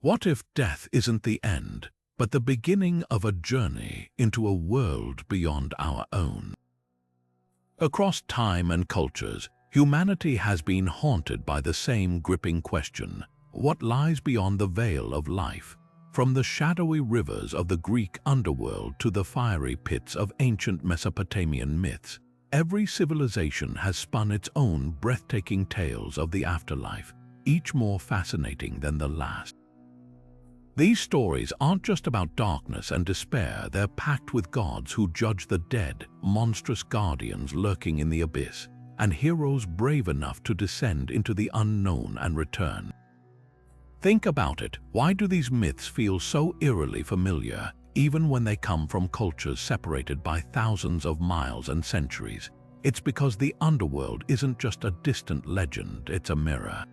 What if death isn't the end, but the beginning of a journey into a world beyond our own? Across time and cultures, humanity has been haunted by the same gripping question: what lies beyond the veil of life? From the shadowy rivers of the Greek underworld to the fiery pits of ancient Mesopotamian myths, every civilization has spun its own breathtaking tales of the afterlife, each more fascinating than the last. These stories aren't just about darkness and despair, they're packed with gods who judge the dead, monstrous guardians lurking in the abyss, and heroes brave enough to descend into the unknown and return. Think about it, why do these myths feel so eerily familiar, even when they come from cultures separated by thousands of miles and centuries? It's because the underworld isn't just a distant legend, it's a mirror.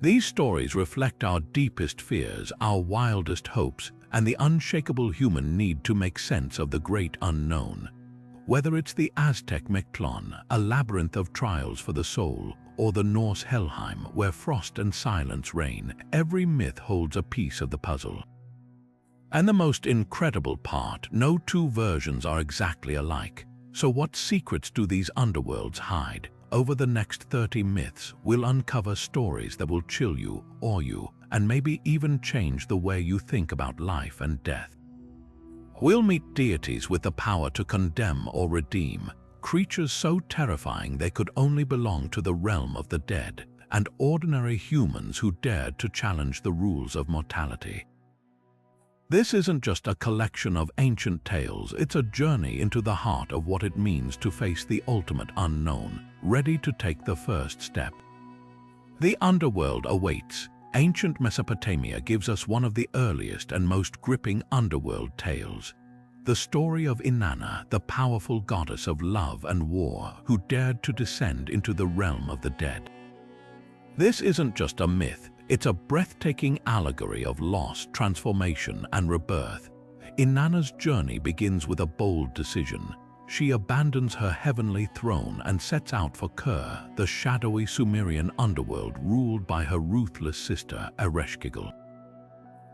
These stories reflect our deepest fears, our wildest hopes, and the unshakable human need to make sense of the great unknown. Whether it's the Aztec Mictlán, a labyrinth of trials for the soul, or the Norse Helheim, where frost and silence reign, every myth holds a piece of the puzzle. And the most incredible part, no two versions are exactly alike. So what secrets do these underworlds hide? Over the next 30 myths, we'll uncover stories that will chill you, awe you, and maybe even change the way you think about life and death. We'll meet deities with the power to condemn or redeem, creatures so terrifying they could only belong to the realm of the dead, and ordinary humans who dared to challenge the rules of mortality. This isn't just a collection of ancient tales, it's a journey into the heart of what it means to face the ultimate unknown, ready to take the first step. The underworld awaits. Ancient Mesopotamia gives us one of the earliest and most gripping underworld tales. The story of Inanna, the powerful goddess of love and war, who dared to descend into the realm of the dead. This isn't just a myth, it's a breathtaking allegory of loss, transformation, and rebirth. Inanna's journey begins with a bold decision. She abandons her heavenly throne and sets out for Ker, the shadowy Sumerian underworld ruled by her ruthless sister Ereshkigal.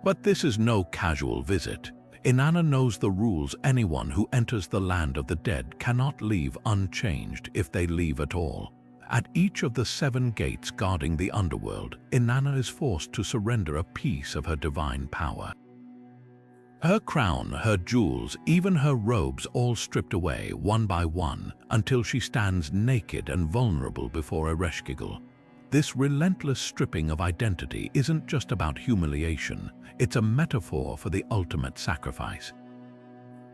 But this is no casual visit. Inanna knows the rules: anyone who enters the land of the dead cannot leave unchanged if they leave at all. At each of the 7 gates guarding the underworld, Inanna is forced to surrender a piece of her divine power. Her crown, her jewels, even her robes all stripped away one by one until she stands naked and vulnerable before Ereshkigal. This relentless stripping of identity isn't just about humiliation, it's a metaphor for the ultimate sacrifice.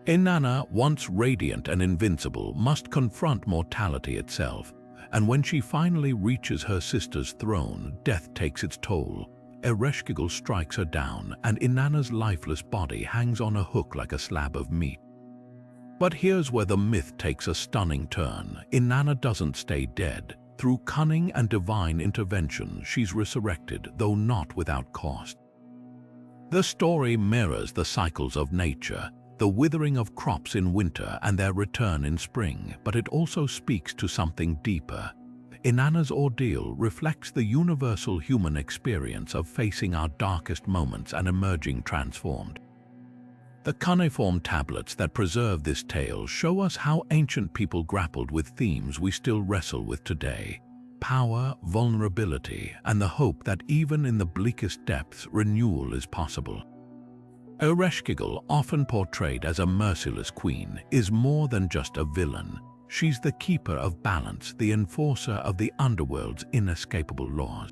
Inanna, once radiant and invincible, must confront mortality itself, and when she finally reaches her sister's throne, death takes its toll. Ereshkigal strikes her down, and Inanna's lifeless body hangs on a hook like a slab of meat. But here's where the myth takes a stunning turn. Inanna doesn't stay dead. Through cunning and divine intervention, she's resurrected, though not without cost. The story mirrors the cycles of nature, the withering of crops in winter and their return in spring, but it also speaks to something deeper. Inanna's ordeal reflects the universal human experience of facing our darkest moments and emerging transformed. The cuneiform tablets that preserve this tale show us how ancient people grappled with themes we still wrestle with today: power, vulnerability, and the hope that even in the bleakest depths, renewal is possible. Ereshkigal, often portrayed as a merciless queen, is more than just a villain. She's the keeper of balance, the enforcer of the underworld's inescapable laws.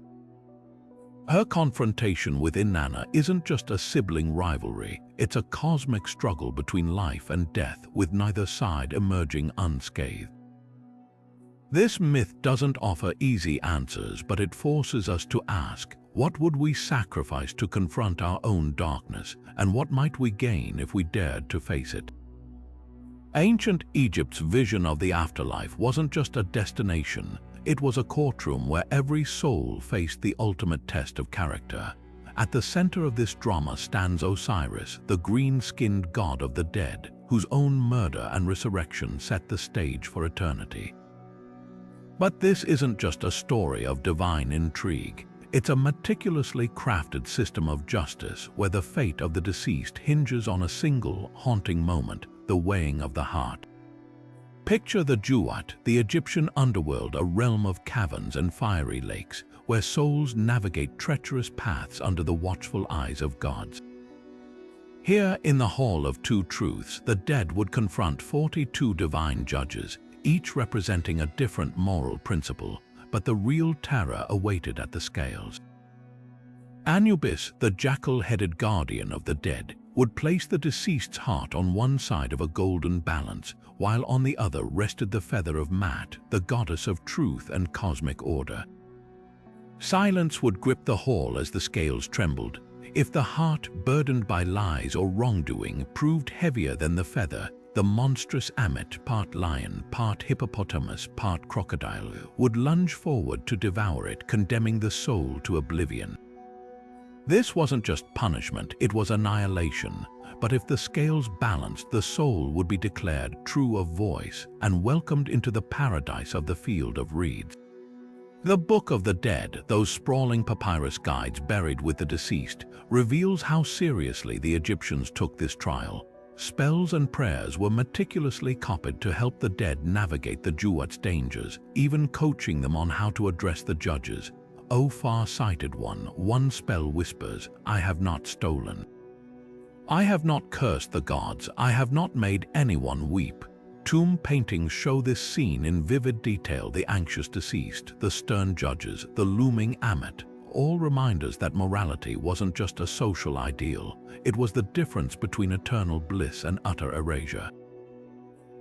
Her confrontation with Inanna isn't just a sibling rivalry, it's a cosmic struggle between life and death, with neither side emerging unscathed. This myth doesn't offer easy answers, but it forces us to ask, what would we sacrifice to confront our own darkness, and what might we gain if we dared to face it? Ancient Egypt's vision of the afterlife wasn't just a destination, it was a courtroom where every soul faced the ultimate test of character. At the center of this drama stands Osiris, the green-skinned god of the dead, whose own murder and resurrection set the stage for eternity. But this isn't just a story of divine intrigue. It's a meticulously crafted system of justice where the fate of the deceased hinges on a single, haunting moment, the weighing of the heart. Picture the Duat, the Egyptian underworld, a realm of caverns and fiery lakes, where souls navigate treacherous paths under the watchful eyes of gods. Here, in the Hall of Two Truths, the dead would confront 42 divine judges, each representing a different moral principle, but the real terror awaited at the scales. Anubis, the jackal-headed guardian of the dead, would place the deceased's heart on one side of a golden balance, while on the other rested the feather of Mat, the goddess of truth and cosmic order. Silence would grip the hall as the scales trembled. If the heart, burdened by lies or wrongdoing, proved heavier than the feather, the monstrous Ammit, part lion, part hippopotamus, part crocodile, would lunge forward to devour it, condemning the soul to oblivion. This wasn't just punishment, it was annihilation. But if the scales balanced, the soul would be declared true of voice and welcomed into the paradise of the field of reeds. The Book of the Dead, those sprawling papyrus guides buried with the deceased, reveals how seriously the Egyptians took this trial. Spells and prayers were meticulously copied to help the dead navigate the Duat's dangers, even coaching them on how to address the judges. "O far-sighted one spell whispers, I have not stolen. I have not cursed the gods, I have not made anyone weep." Tomb paintings show this scene in vivid detail: the anxious deceased, the stern judges, the looming Ammit, all reminders that morality wasn't just a social ideal, it was the difference between eternal bliss and utter erasure.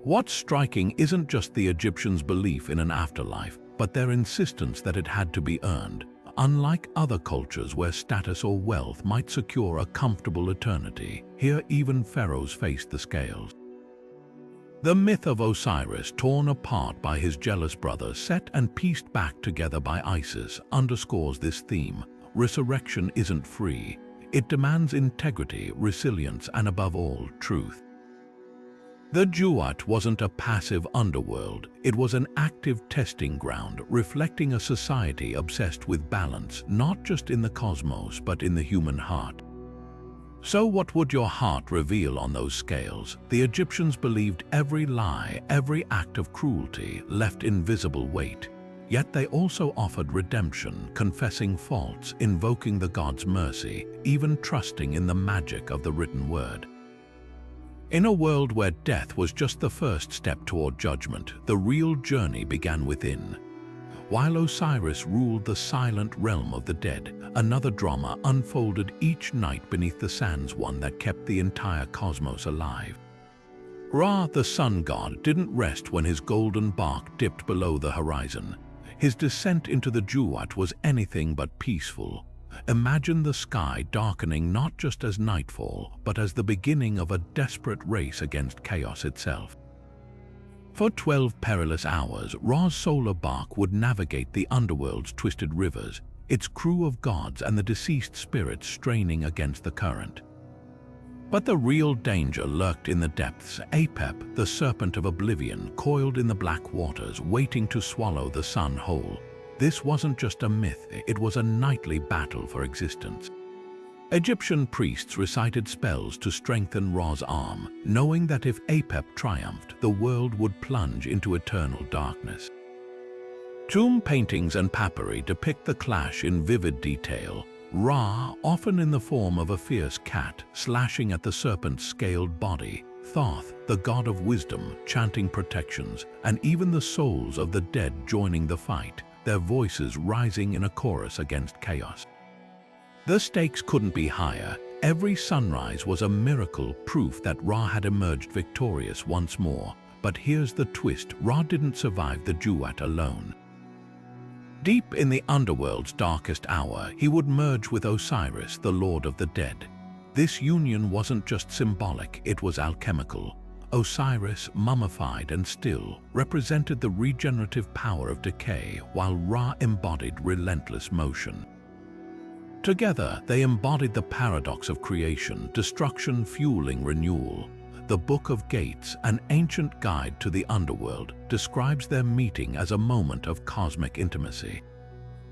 What's striking isn't just the Egyptians' belief in an afterlife, but their insistence that it had to be earned. Unlike other cultures where status or wealth might secure a comfortable eternity, here even pharaohs faced the scales. The myth of Osiris, torn apart by his jealous brother Set and pieced back together by Isis, underscores this theme. Resurrection isn't free. It demands integrity, resilience, and above all, truth. The Duat wasn't a passive underworld. It was an active testing ground, reflecting a society obsessed with balance, not just in the cosmos, but in the human heart. So what would your heart reveal on those scales? The Egyptians believed every lie, every act of cruelty left invisible weight. Yet they also offered redemption, confessing faults, invoking the gods' mercy, even trusting in the magic of the written word. In a world where death was just the first step toward judgment, the real journey began within. While Osiris ruled the silent realm of the dead, another drama unfolded each night beneath the sands, one that kept the entire cosmos alive. Ra, the sun god, didn't rest when his golden bark dipped below the horizon. His descent into the Duat was anything but peaceful. Imagine the sky darkening not just as nightfall, but as the beginning of a desperate race against chaos itself. For 12 perilous hours, Ra's solar bark would navigate the underworld's twisted rivers, its crew of gods and the deceased spirits straining against the current. But the real danger lurked in the depths. Apep, the serpent of oblivion, coiled in the black waters, waiting to swallow the sun whole. This wasn't just a myth, it was a nightly battle for existence. Egyptian priests recited spells to strengthen Ra's arm, knowing that if Apep triumphed, the world would plunge into eternal darkness. Tomb paintings and papyri depict the clash in vivid detail. Ra, often in the form of a fierce cat, slashing at the serpent's scaled body. Thoth, the god of wisdom, chanting protections, and even the souls of the dead joining the fight, their voices rising in a chorus against chaos. The stakes couldn't be higher. Every sunrise was a miracle, proof that Ra had emerged victorious once more. But here's the twist: Ra didn't survive the Duat alone. Deep in the underworld's darkest hour, he would merge with Osiris, the Lord of the Dead. This union wasn't just symbolic, it was alchemical. Osiris, mummified and still, represented the regenerative power of decay, while Ra embodied relentless motion. Together, they embodied the paradox of creation, destruction fueling renewal. The Book of Gates, an ancient guide to the underworld, describes their meeting as a moment of cosmic intimacy.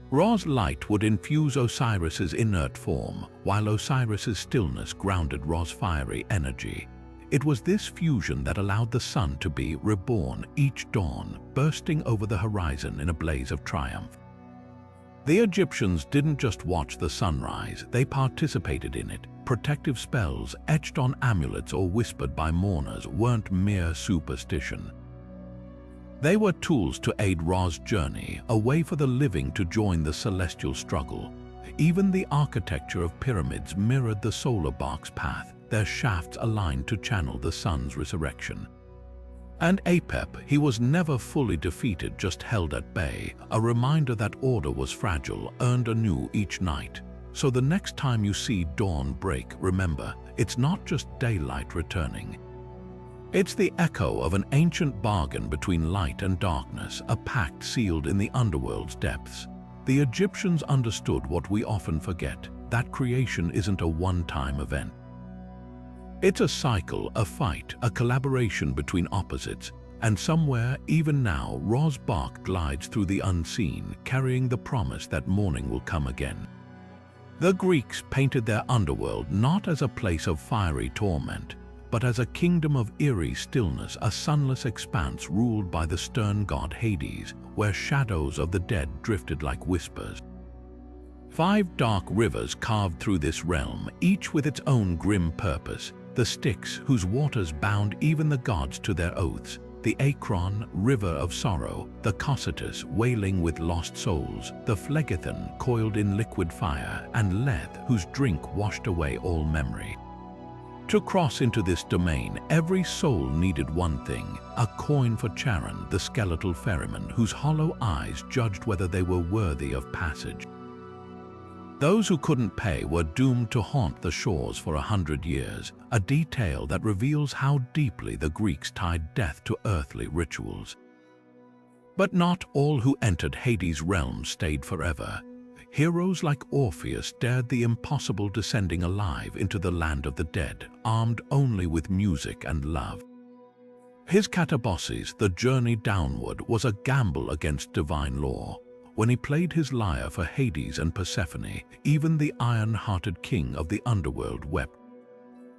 Ra's light would infuse Osiris's inert form, while Osiris's stillness grounded Ra's fiery energy. It was this fusion that allowed the sun to be reborn each dawn, bursting over the horizon in a blaze of triumph. The Egyptians didn't just watch the sunrise, they participated in it. Protective spells etched on amulets or whispered by mourners weren't mere superstition. They were tools to aid Ra's journey, a way for the living to join the celestial struggle. Even the architecture of pyramids mirrored the solar bark's path, their shafts aligned to channel the sun's resurrection. And Apep, he was never fully defeated, just held at bay, a reminder that order was fragile, earned anew each night. So the next time you see dawn break, remember, it's not just daylight returning. It's the echo of an ancient bargain between light and darkness, a pact sealed in the underworld's depths. The Egyptians understood what we often forget, that creation isn't a one-time event. It's a cycle, a fight, a collaboration between opposites, and somewhere, even now, Ra's bark glides through the unseen, carrying the promise that morning will come again. The Greeks painted their underworld not as a place of fiery torment, but as a kingdom of eerie stillness, a sunless expanse ruled by the stern god Hades, where shadows of the dead drifted like whispers. 5 dark rivers carved through this realm, each with its own grim purpose: the Styx, whose waters bound even the gods to their oaths; the Akron, river of sorrow; the Cocytus, wailing with lost souls; the Phlegethon, coiled in liquid fire; and Lethe, whose drink washed away all memory. To cross into this domain, every soul needed one thing: a coin for Charon, the skeletal ferryman, whose hollow eyes judged whether they were worthy of passage. Those who couldn't pay were doomed to haunt the shores for 100 years, a detail that reveals how deeply the Greeks tied death to earthly rituals. But not all who entered Hades' realm stayed forever. Heroes like Orpheus dared the impossible, descending alive into the land of the dead, armed only with music and love. His Kataboses, the journey downward, was a gamble against divine law. When he played his lyre for Hades and Persephone, even the iron-hearted king of the underworld wept.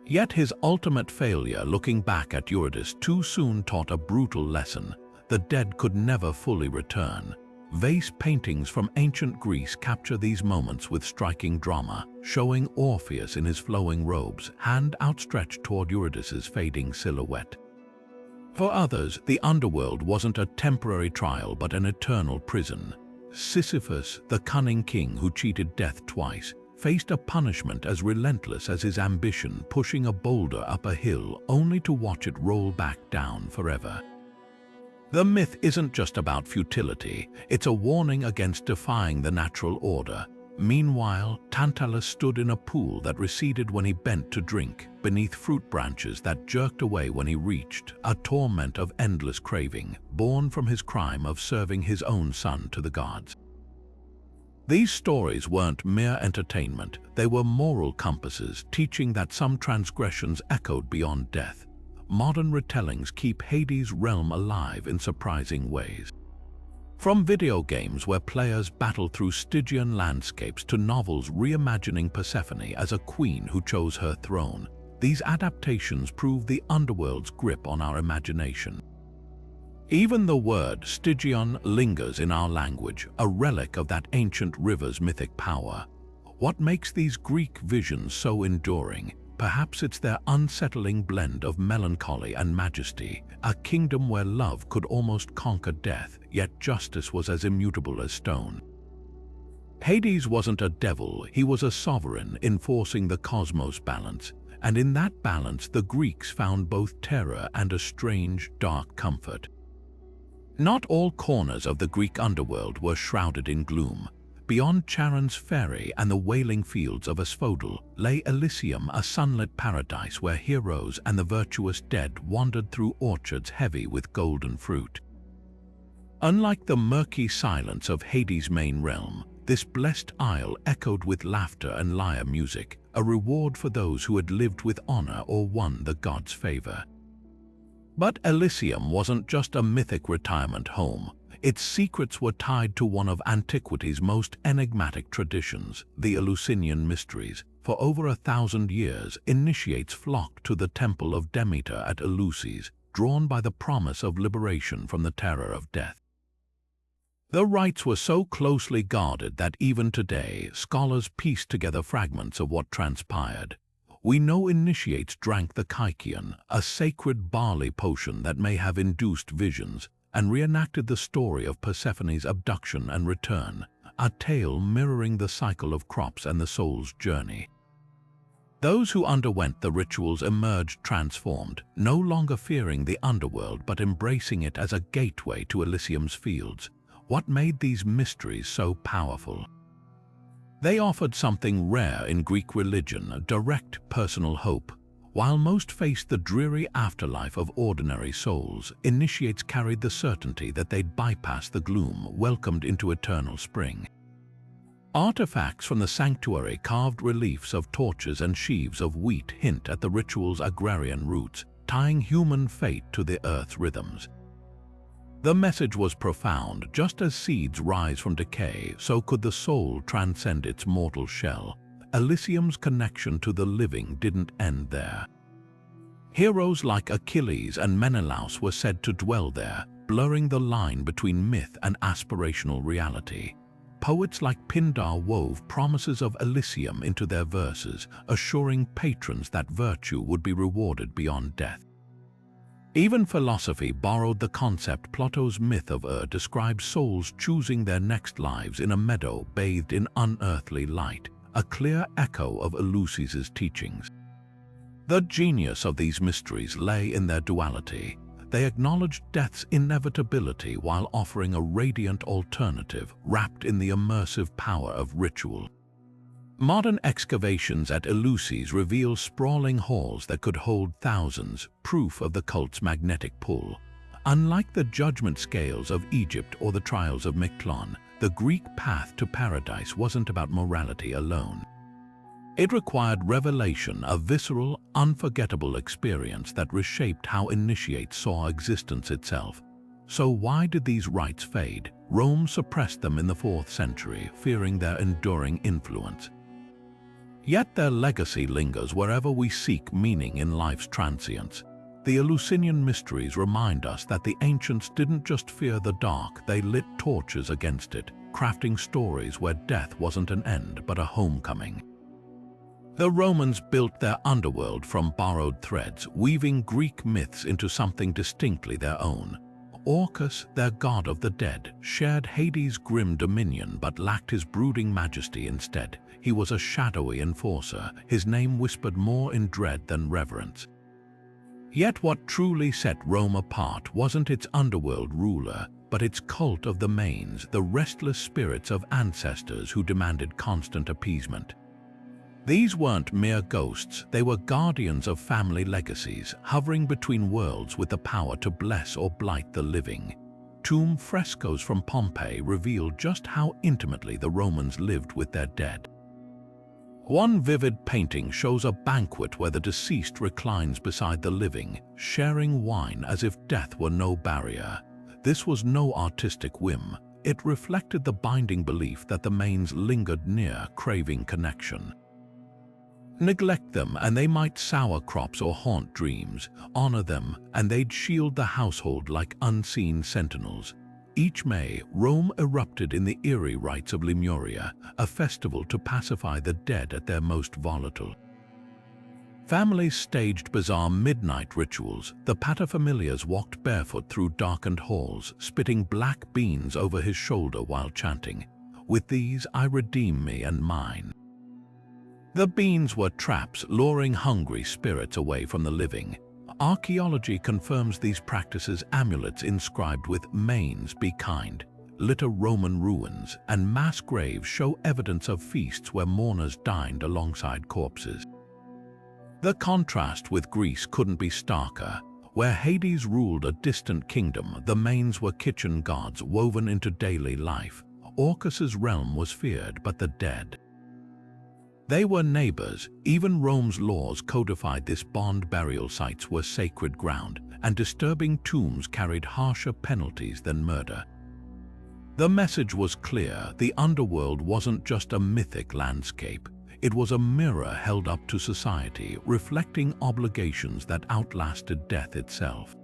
Yet his ultimate failure, looking back at Eurydice, too soon taught a brutal lesson: the dead could never fully return. Vase paintings from ancient Greece capture these moments with striking drama, showing Orpheus in his flowing robes, hand outstretched toward Eurydice's fading silhouette. For others, the underworld wasn't a temporary trial but an eternal prison. Sisyphus, the cunning king who cheated death twice, faced a punishment as relentless as his ambition, pushing a boulder up a hill only to watch it roll back down forever. The myth isn't just about futility, it's a warning against defying the natural order. Meanwhile, Tantalus stood in a pool that receded when he bent to drink, beneath fruit branches that jerked away when he reached, a torment of endless craving, born from his crime of serving his own son to the gods. These stories weren't mere entertainment, they were moral compasses, teaching that some transgressions echoed beyond death. Modern retellings keep Hades' realm alive in surprising ways. From video games where players battle through Stygian landscapes to novels reimagining Persephone as a queen who chose her throne, these adaptations prove the underworld's grip on our imagination. Even the word Stygian lingers in our language, a relic of that ancient river's mythic power. What makes these Greek visions so enduring? Perhaps it's their unsettling blend of melancholy and majesty, a kingdom where love could almost conquer death, yet justice was as immutable as stone. Hades wasn't a devil, he was a sovereign enforcing the cosmos balance, and in that balance the Greeks found both terror and a strange, dark comfort. Not all corners of the Greek underworld were shrouded in gloom. Beyond Charon's ferry and the wailing fields of Asphodel lay Elysium, a sunlit paradise where heroes and the virtuous dead wandered through orchards heavy with golden fruit. Unlike the murky silence of Hades' main realm, this blessed isle echoed with laughter and lyre music, a reward for those who had lived with honor or won the gods' favor. But Elysium wasn't just a mythic retirement home. Its secrets were tied to one of antiquity's most enigmatic traditions, the Eleusinian Mysteries. For over 1,000 years, initiates flocked to the temple of Demeter at Eleusis, drawn by the promise of liberation from the terror of death. The rites were so closely guarded that even today, scholars piece together fragments of what transpired. We know initiates drank the kykeon, a sacred barley potion that may have induced visions, and reenacted the story of Persephone's abduction and return, a tale mirroring the cycle of crops and the soul's journey. Those who underwent the rituals emerged transformed, no longer fearing the underworld but embracing it as a gateway to Elysium's fields. What made these mysteries so powerful? They offered something rare in Greek religion, a direct personal hope. While most faced the dreary afterlife of ordinary souls, initiates carried the certainty that they'd bypass the gloom, welcomed into eternal spring. Artifacts from the sanctuary, carved reliefs of torches and sheaves of wheat hint at the ritual's agrarian roots, tying human fate to the earth's rhythms. The message was profound. Just as seeds rise from decay, so could the soul transcend its mortal shell. Elysium's connection to the living didn't end there. Heroes like Achilles and Menelaus were said to dwell there, blurring the line between myth and aspirational reality. Poets like Pindar wove promises of Elysium into their verses, assuring patrons that virtue would be rewarded beyond death. Even philosophy borrowed the concept. Plato's myth of describes souls choosing their next lives in a meadow bathed in unearthly light, a clear echo of Eleusis' teachings. The genius of these mysteries lay in their duality. They acknowledged death's inevitability while offering a radiant alternative wrapped in the immersive power of ritual. Modern excavations at Eleusis reveal sprawling halls that could hold thousands, proof of the cult's magnetic pull. Unlike the judgment scales of Egypt or the trials of Mictlán, the Greek path to paradise wasn't about morality alone. It required revelation, a visceral, unforgettable experience that reshaped how initiates saw existence itself. So why did these rites fade? Rome suppressed them in the 4th century, fearing their enduring influence. Yet their legacy lingers wherever we seek meaning in life's transience. The Eleusinian Mysteries remind us that the ancients didn't just fear the dark, they lit torches against it, crafting stories where death wasn't an end but a homecoming. The Romans built their underworld from borrowed threads, weaving Greek myths into something distinctly their own. Orcus, their god of the dead, shared Hades' grim dominion but lacked his brooding majesty instead. He was a shadowy enforcer, his name whispered more in dread than reverence. Yet what truly set Rome apart wasn't its underworld ruler, but its cult of the manes, the restless spirits of ancestors who demanded constant appeasement. These weren't mere ghosts, they were guardians of family legacies, hovering between worlds with the power to bless or blight the living. Tomb frescoes from Pompeii reveal just how intimately the Romans lived with their dead. One vivid painting shows a banquet where the deceased reclines beside the living, sharing wine as if death were no barrier. This was no artistic whim. It reflected the binding belief that the manes lingered near, craving connection. Neglect them and they might sour crops or haunt dreams. Honor them and they'd shield the household like unseen sentinels. Each May, Rome erupted in the eerie rites of Lemuria, a festival to pacify the dead at their most volatile. Families staged bizarre midnight rituals. The paterfamilias walked barefoot through darkened halls, spitting black beans over his shoulder while chanting, "With these I redeem me and mine." The beans were traps luring hungry spirits away from the living. Archaeology confirms these practices. Amulets inscribed with "Manes, be kind" litter Roman ruins, and mass graves show evidence of feasts where mourners dined alongside corpses. The contrast with Greece couldn't be starker. Where Hades ruled a distant kingdom, the Manes were kitchen gods woven into daily life. Orcus's realm was feared, but the dead. They were neighbors. Even Rome's laws codified this bond. Burial sites were sacred ground, and disturbing tombs carried harsher penalties than murder. The message was clear: the underworld wasn't just a mythic landscape. It was a mirror held up to society, reflecting obligations that outlasted death itself.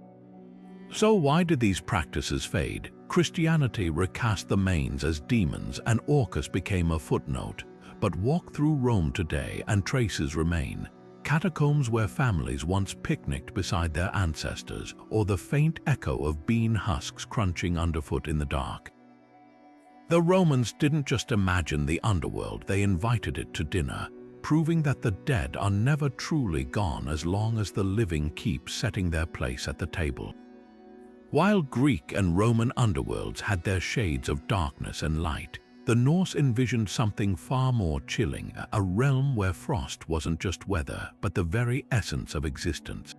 So why did these practices fade? Christianity recast the Manes as demons and Orcus became a footnote. But walk through Rome today and traces remain. Catacombs where families once picnicked beside their ancestors, or the faint echo of bean husks crunching underfoot in the dark. The Romans didn't just imagine the underworld, they invited it to dinner, proving that the dead are never truly gone as long as the living keep setting their place at the table. While Greek and Roman underworlds had their shades of darkness and light, the Norse envisioned something far more chilling, a realm where frost wasn't just weather, but the very essence of existence.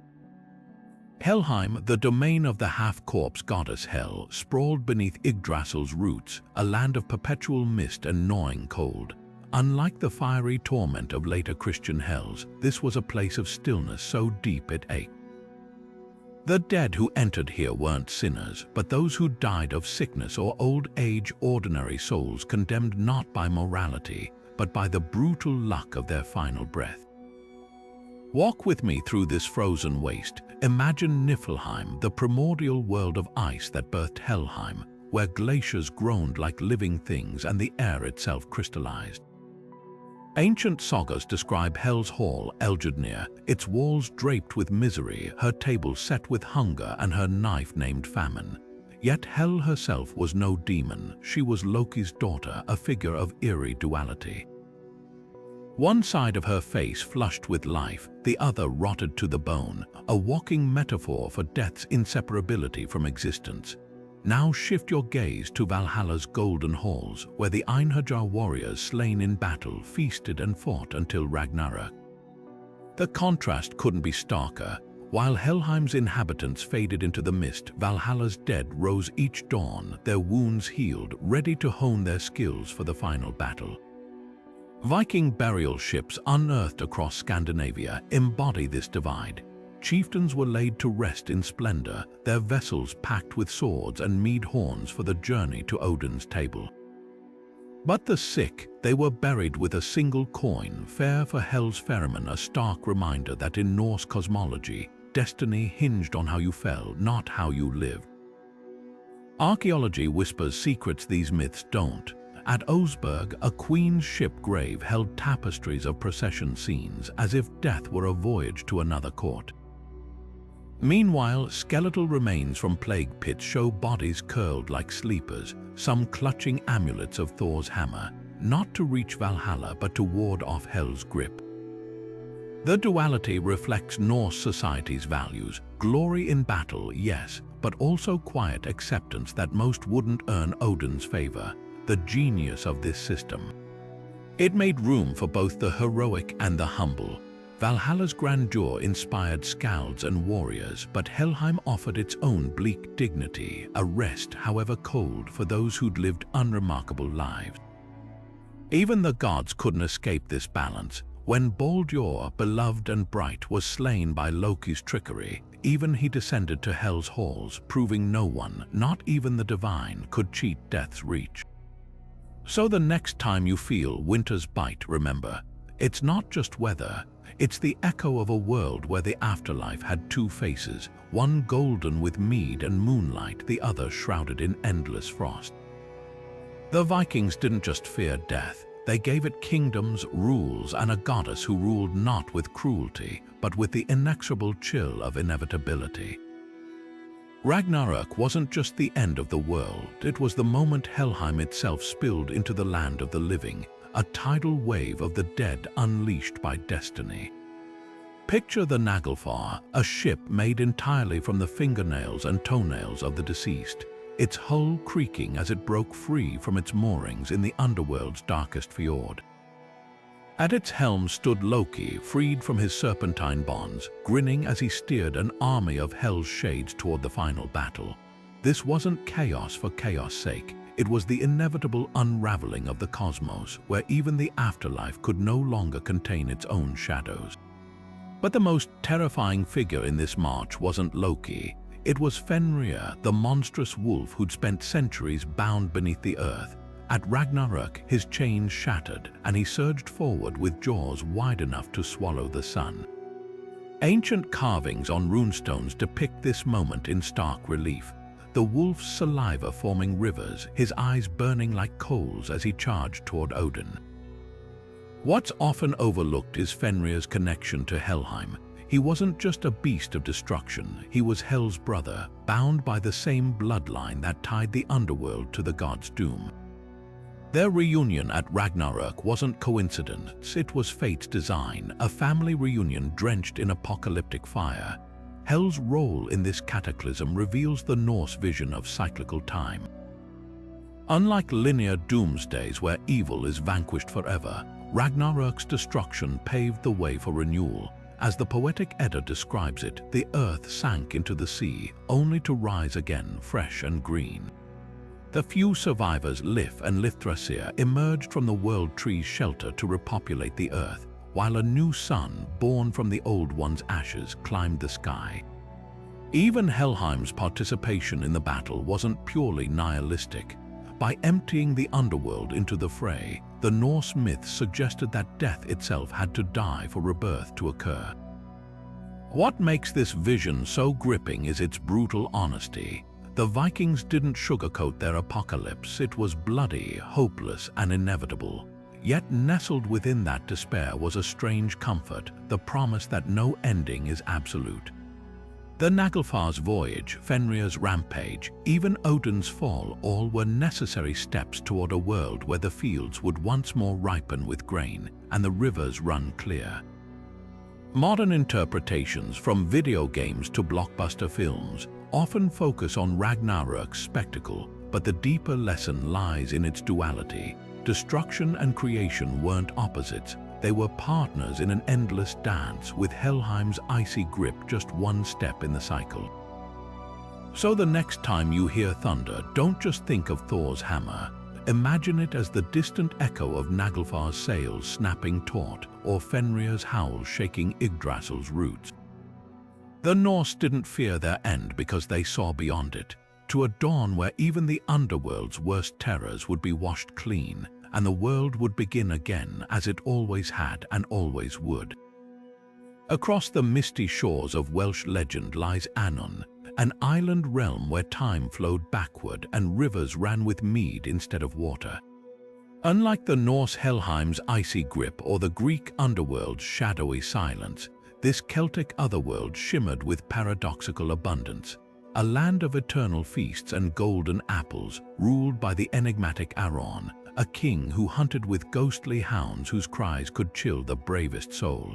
Helheim, the domain of the half-corpse goddess Hel, sprawled beneath Yggdrasil's roots, a land of perpetual mist and gnawing cold. Unlike the fiery torment of later Christian hells, this was a place of stillness so deep it ached. The dead who entered here weren't sinners, but those who died of sickness or old age, ordinary souls condemned not by morality, but by the brutal luck of their final breath. Walk with me through this frozen waste. Imagine Niflheim, the primordial world of ice that birthed Helheim, where glaciers groaned like living things and the air itself crystallized. Ancient sagas describe Hel's hall, Eldjudnir, its walls draped with misery, her table set with hunger, and her knife named famine. Yet Hel herself was no demon. She was Loki's daughter, a figure of eerie duality. One side of her face flushed with life, the other rotted to the bone, a walking metaphor for death's inseparability from existence. Now shift your gaze to Valhalla's golden halls, where the Einherjar warriors slain in battle feasted and fought until Ragnarök. The contrast couldn't be starker. While Helheim's inhabitants faded into the mist, Valhalla's dead rose each dawn, their wounds healed, ready to hone their skills for the final battle. Viking burial ships unearthed across Scandinavia embody this divide. Chieftains were laid to rest in splendor, their vessels packed with swords and mead horns for the journey to Odin's table. But the sick, they were buried with a single coin, fair for Hel's ferryman, a stark reminder that in Norse cosmology, destiny hinged on how you fell, not how you lived. Archaeology whispers secrets these myths don't. At Oseberg, a queen's ship grave held tapestries of procession scenes, as if death were a voyage to another court. Meanwhile, skeletal remains from plague pits show bodies curled like sleepers, some clutching amulets of Thor's hammer, not to reach Valhalla but to ward off Hel's grip. The duality reflects Norse society's values: glory in battle, yes, but also quiet acceptance that most wouldn't earn Odin's favor. The genius of this system. It made room for both the heroic and the humble. Valhalla's grandeur inspired skalds and warriors, but Helheim offered its own bleak dignity, a rest, however cold, for those who'd lived unremarkable lives. Even the gods couldn't escape this balance. When Baldur, beloved and bright, was slain by Loki's trickery, even he descended to Hel's halls, proving no one, not even the divine, could cheat death's reach. So the next time you feel winter's bite, remember, it's not just weather, it's the echo of a world where the afterlife had two faces, one golden with mead and moonlight, the other shrouded in endless frost. The Vikings didn't just fear death, they gave it kingdoms, rules, and a goddess who ruled not with cruelty, but with the inexorable chill of inevitability. Ragnarök wasn't just the end of the world, it was the moment Helheim itself spilled into the land of the living, a tidal wave of the dead unleashed by destiny. Picture the Naglfar, a ship made entirely from the fingernails and toenails of the deceased, its hull creaking as it broke free from its moorings in the underworld's darkest fjord. At its helm stood Loki, freed from his serpentine bonds, grinning as he steered an army of Hel's shades toward the final battle. This wasn't chaos for chaos' sake. It was the inevitable unraveling of the cosmos, where even the afterlife could no longer contain its own shadows. But the most terrifying figure in this march wasn't Loki. It was Fenrir, the monstrous wolf who'd spent centuries bound beneath the earth. At Ragnarök, his chains shattered, and he surged forward with jaws wide enough to swallow the sun. Ancient carvings on runestones depict this moment in stark relief, the wolf's saliva forming rivers, his eyes burning like coals as he charged toward Odin. What's often overlooked is Fenrir's connection to Helheim. He wasn't just a beast of destruction, he was Hel's brother, bound by the same bloodline that tied the underworld to the god's doom. Their reunion at Ragnarök wasn't coincidence, it was fate's design, a family reunion drenched in apocalyptic fire. Hel's role in this cataclysm reveals the Norse vision of cyclical time. Unlike linear doomsdays where evil is vanquished forever, Ragnarök's destruction paved the way for renewal. As the poetic Edda describes it, the earth sank into the sea, only to rise again fresh and green. The few survivors, Lif and Lifthrasir, emerged from the World Tree's shelter to repopulate the earth, while a new sun, born from the old one's ashes, climbed the sky. Even Helheim's participation in the battle wasn't purely nihilistic. By emptying the underworld into the fray, the Norse myth suggested that death itself had to die for rebirth to occur. What makes this vision so gripping is its brutal honesty. The Vikings didn't sugarcoat their apocalypse, it was bloody, hopeless, and inevitable. Yet nestled within that despair was a strange comfort, the promise that no ending is absolute. The Naglfar's voyage, Fenrir's rampage, even Odin's fall, all were necessary steps toward a world where the fields would once more ripen with grain and the rivers run clear. Modern interpretations, from video games to blockbuster films, often focus on Ragnarök's spectacle, but the deeper lesson lies in its duality. Destruction and creation weren't opposites, they were partners in an endless dance, with Helheim's icy grip just one step in the cycle. So the next time you hear thunder, don't just think of Thor's hammer. Imagine it as the distant echo of Naglfar's sails snapping taut, or Fenrir's howl shaking Yggdrasil's roots. The Norse didn't fear their end because they saw beyond it, to a dawn where even the underworld's worst terrors would be washed clean, and the world would begin again as it always had and always would. Across the misty shores of Welsh legend lies Annwn, an island realm where time flowed backward and rivers ran with mead instead of water. Unlike the Norse Helheim's icy grip or the Greek underworld's shadowy silence, this Celtic otherworld shimmered with paradoxical abundance, a land of eternal feasts and golden apples, ruled by the enigmatic Aron, a king who hunted with ghostly hounds whose cries could chill the bravest soul.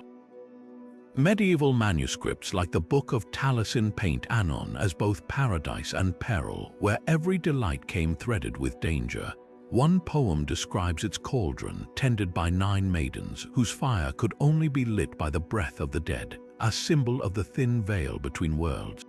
Medieval manuscripts like the Book of Taliesin paint Annwn as both paradise and peril, where every delight came threaded with danger. One poem describes its cauldron, tended by 9 maidens, whose fire could only be lit by the breath of the dead, a symbol of the thin veil between worlds.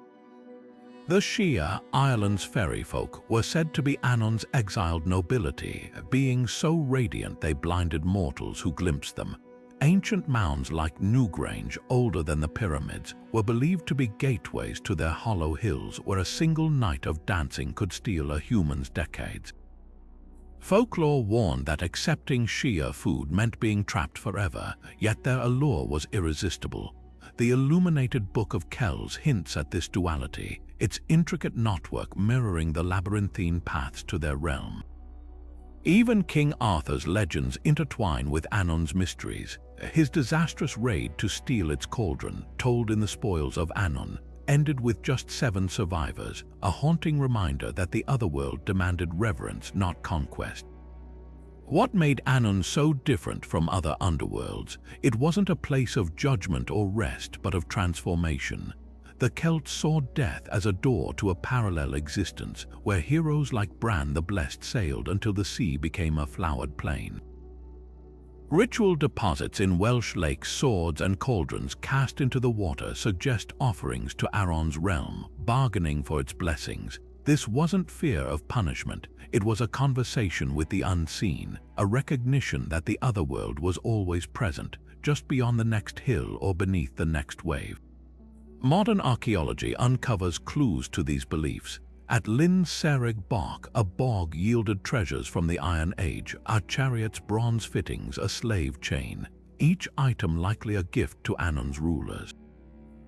The Shia, Ireland's fairy folk, were said to be Annwn's exiled nobility, beings so radiant they blinded mortals who glimpsed them. Ancient mounds like Newgrange, older than the pyramids, were believed to be gateways to their hollow hills where a single night of dancing could steal a human's decades. Folklore warned that accepting Shia food meant being trapped forever, yet their allure was irresistible. The illuminated Book of Kells hints at this duality, its intricate knotwork mirroring the labyrinthine paths to their realm. Even King Arthur's legends intertwine with Annwn's mysteries. His disastrous raid to steal its cauldron, told in the Spoils of Annwn, ended with just 7 survivors, a haunting reminder that the otherworld demanded reverence, not conquest. What made Annwn so different from other underworlds? It wasn't a place of judgment or rest, but of transformation. The Celts saw death as a door to a parallel existence, where heroes like Bran the Blessed sailed until the sea became a flowered plain. Ritual deposits in Welsh lakes, swords and cauldrons cast into the water suggest offerings to Aron's realm, bargaining for its blessings. This wasn't fear of punishment, it was a conversation with the unseen, a recognition that the otherworld was always present, just beyond the next hill or beneath the next wave. Modern archaeology uncovers clues to these beliefs. At Lyn Serig Bog, a bog yielded treasures from the Iron Age, a chariot's bronze fittings, a slave chain, each item likely a gift to Annwn's rulers.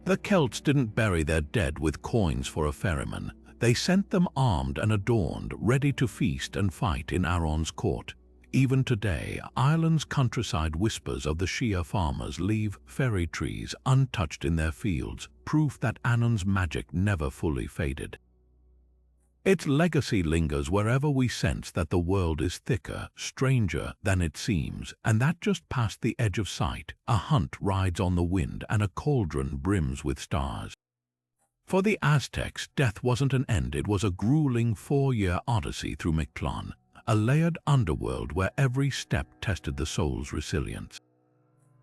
The Celts didn't bury their dead with coins for a ferryman. They sent them armed and adorned, ready to feast and fight in Aron's court. Even today, Ireland's countryside whispers of the Shia farmers leave fairy trees untouched in their fields, proof that Annwn's magic never fully faded. Its legacy lingers wherever we sense that the world is thicker, stranger than it seems, and that just past the edge of sight, a hunt rides on the wind and a cauldron brims with stars. For the Aztecs, death wasn't an end, it was a grueling 4-year odyssey through Mictlán, a layered underworld where every step tested the soul's resilience.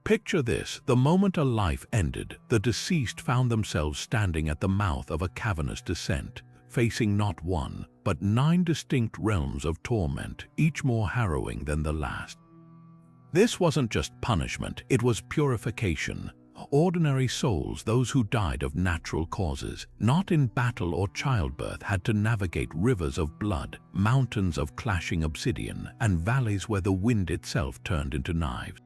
Picture this: the moment a life ended, the deceased found themselves standing at the mouth of a cavernous descent, facing not one, but 9 distinct realms of torment, each more harrowing than the last. This wasn't just punishment, it was purification. Ordinary souls, those who died of natural causes, not in battle or childbirth, had to navigate rivers of blood, mountains of clashing obsidian, and valleys where the wind itself turned into knives.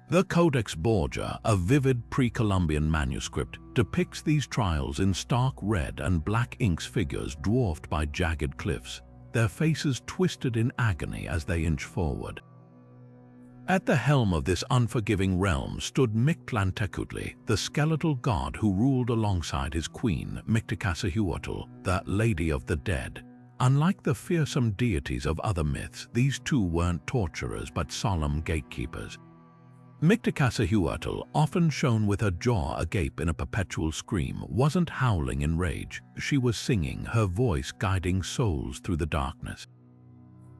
The Codex Borgia, a vivid pre-Columbian manuscript, depicts these trials in stark red and black ink's figures dwarfed by jagged cliffs, their faces twisted in agony as they inch forward. At the helm of this unforgiving realm stood Mictlán Tecutli, the skeletal god who ruled alongside his queen, Mictlantecuhtli, the Lady of the Dead. Unlike the fearsome deities of other myths, these two weren't torturers but solemn gatekeepers. Mictlantecuhtli, often shown with her jaw agape in a perpetual scream, wasn't howling in rage. She was singing, her voice guiding souls through the darkness.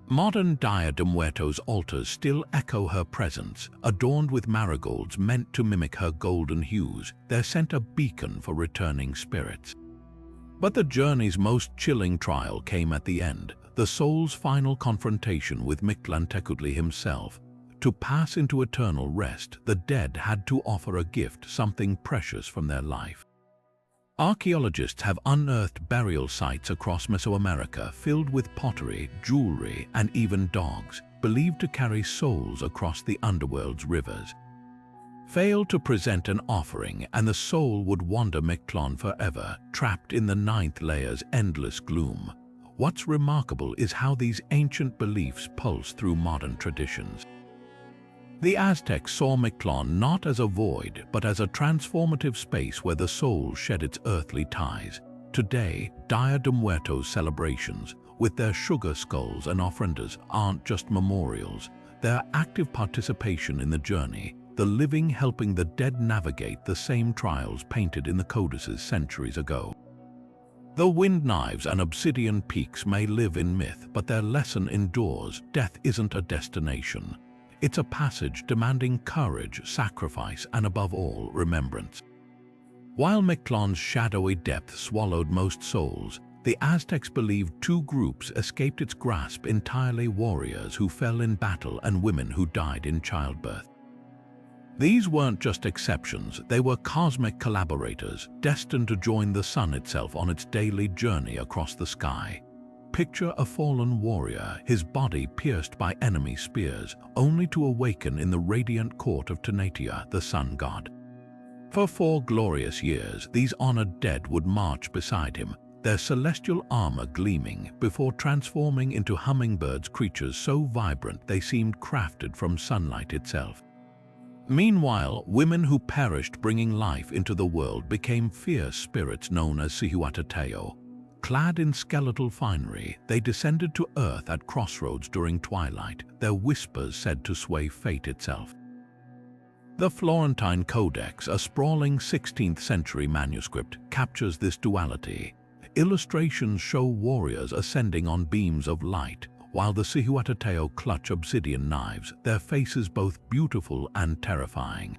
Modern Dia de Muertos altars still echo her presence, adorned with marigolds meant to mimic her golden hues, their scent a beacon for returning spirits. But the journey's most chilling trial came at the end, the soul's final confrontation with Mictlán Tecutli himself. To pass into eternal rest, the dead had to offer a gift, something precious from their life. Archaeologists have unearthed burial sites across Mesoamerica filled with pottery, jewelry, and even dogs, believed to carry souls across the underworld's rivers. Fail to present an offering, and the soul would wander Mictlán forever, trapped in the 9th layer's endless gloom. What's remarkable is how these ancient beliefs pulse through modern traditions. The Aztecs saw Mictlán not as a void, but as a transformative space where the soul shed its earthly ties. Today, Dia de Muertos celebrations, with their sugar skulls and ofrendas, aren't just memorials. They're active participation in the journey, the living helping the dead navigate the same trials painted in the codices centuries ago. The wind knives and obsidian peaks may live in myth, but their lesson endures. Death isn't a destination. It's a passage demanding courage, sacrifice, and above all, remembrance. While Mictlán's shadowy depth swallowed most souls, the Aztecs believed 2 groups escaped its grasp entirely: warriors who fell in battle and women who died in childbirth. These weren't just exceptions, they were cosmic collaborators, destined to join the sun itself on its daily journey across the sky. Picture a fallen warrior, his body pierced by enemy spears, only to awaken in the radiant court of Tanatia, the sun god. For 4 glorious years, these honored dead would march beside him, their celestial armor gleaming, before transforming into hummingbirds, creatures so vibrant they seemed crafted from sunlight itself. Meanwhile, women who perished bringing life into the world became fierce spirits known as Cihuatateo. Clad in skeletal finery, they descended to earth at crossroads during twilight, their whispers said to sway fate itself. The Florentine Codex, a sprawling 16th-century manuscript, captures this duality. Illustrations show warriors ascending on beams of light, while the Cihuatateo clutch obsidian knives, their faces both beautiful and terrifying.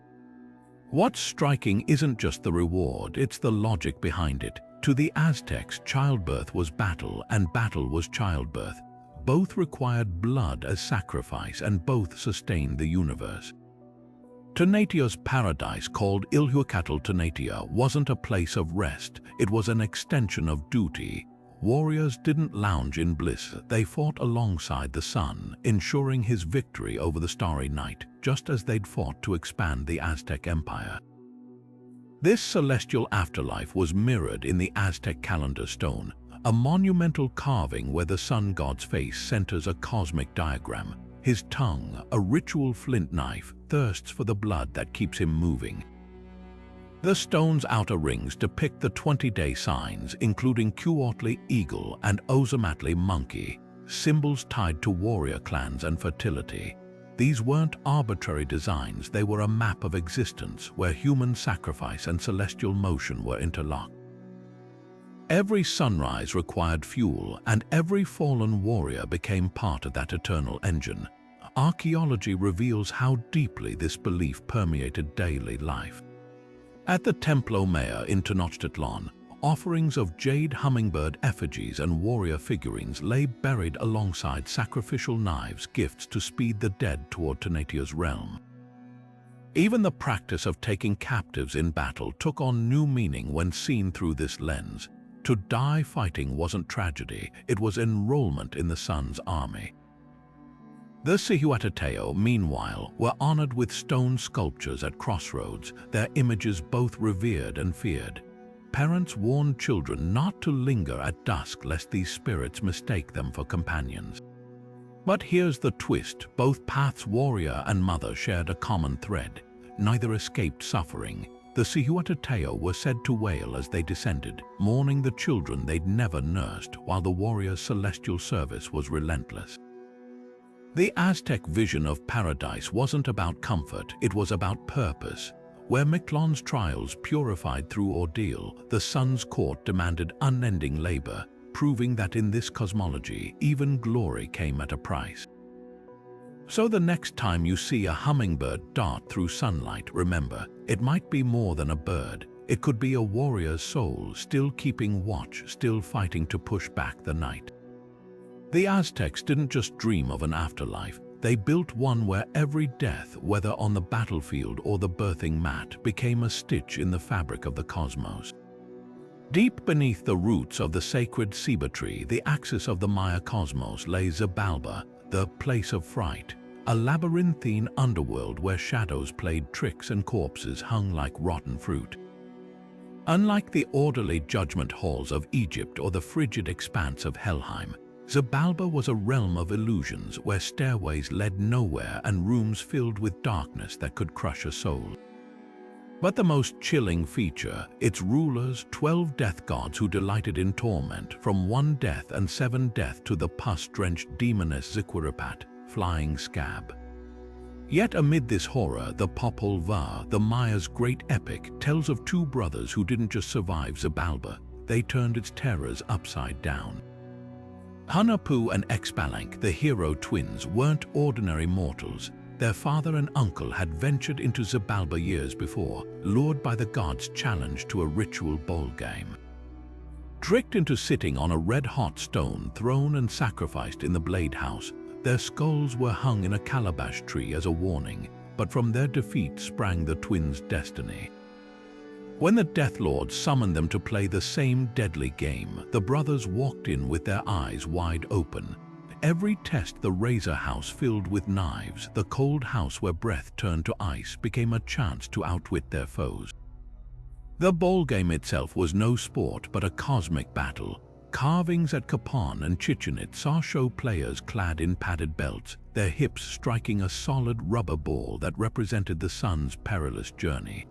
What's striking isn't just the reward, it's the logic behind it. To the Aztecs, childbirth was battle, and battle was childbirth. Both required blood as sacrifice, and both sustained the universe. Tanatea's paradise, called Ilhuacatal Tanatea, wasn't a place of rest, it was an extension of duty. Warriors didn't lounge in bliss, they fought alongside the sun, ensuring his victory over the starry night, just as they'd fought to expand the Aztec Empire. This celestial afterlife was mirrored in the Aztec calendar stone, a monumental carving where the sun god's face centers a cosmic diagram. His tongue, a ritual flint knife, thirsts for the blood that keeps him moving. The stone's outer rings depict the 20-day signs, including Cuautli eagle and Ozomatli monkey, symbols tied to warrior clans and fertility. These weren't arbitrary designs, they were a map of existence where human sacrifice and celestial motion were interlocked. Every sunrise required fuel, and every fallen warrior became part of that eternal engine. Archaeology reveals how deeply this belief permeated daily life. At the Templo Mayor in Tenochtitlan, offerings of jade hummingbird effigies and warrior figurines lay buried alongside sacrificial knives, gifts to speed the dead toward Tanatea's realm. Even the practice of taking captives in battle took on new meaning when seen through this lens. To die fighting wasn't tragedy, it was enrollment in the sun's army. The Cihuatateo, meanwhile, were honored with stone sculptures at crossroads, their images both revered and feared. Parents warned children not to linger at dusk lest these spirits mistake them for companions. But here's the twist, both paths, warrior and mother, shared a common thread. Neither escaped suffering. The Cihuatateo were said to wail as they descended, mourning the children they'd never nursed, while the warrior's celestial service was relentless. The Aztec vision of paradise wasn't about comfort, it was about purpose. Where Mictlán's trials purified through ordeal, the sun's court demanded unending labor, proving that in this cosmology, even glory came at a price. So the next time you see a hummingbird dart through sunlight, remember, it might be more than a bird. It could be a warrior's soul, still keeping watch, still fighting to push back the night. The Aztecs didn't just dream of an afterlife, they built one where every death, whether on the battlefield or the birthing mat, became a stitch in the fabric of the cosmos. Deep beneath the roots of the sacred ceiba tree, the axis of the Maya cosmos, lay Xibalba, the place of fright, a labyrinthine underworld where shadows played tricks and corpses hung like rotten fruit. Unlike the orderly judgment halls of Egypt or the frigid expanse of Helheim, Xibalba was a realm of illusions where stairways led nowhere and rooms filled with darkness that could crush a soul. But the most chilling feature, its rulers, 12 death gods who delighted in torment, from 1 death and 7 death to the pus-drenched demoness Ziquiripat, flying scab. Yet amid this horror, the Popol Vuh, the Maya's great epic, tells of 2 brothers who didn't just survive Xibalba, they turned its terrors upside down. Hunahpu and Xbalanque, the hero twins, weren't ordinary mortals. Their father and uncle had ventured into Xibalba years before, lured by the gods' challenge to a ritual bowl game. Tricked into sitting on a red-hot stone thrown and sacrificed in the Blade House, their skulls were hung in a calabash tree as a warning, but from their defeat sprang the twins' destiny. When the Death Lord summoned them to play the same deadly game, the brothers walked in with their eyes wide open. Every test, the Razor House filled with knives, the cold house where breath turned to ice, became a chance to outwit their foes. The bowl game itself was no sport but a cosmic battle. Carvings at Capan and Chichen Itza saw show players clad in padded belts, their hips striking a solid rubber ball that represented the sun's perilous journey.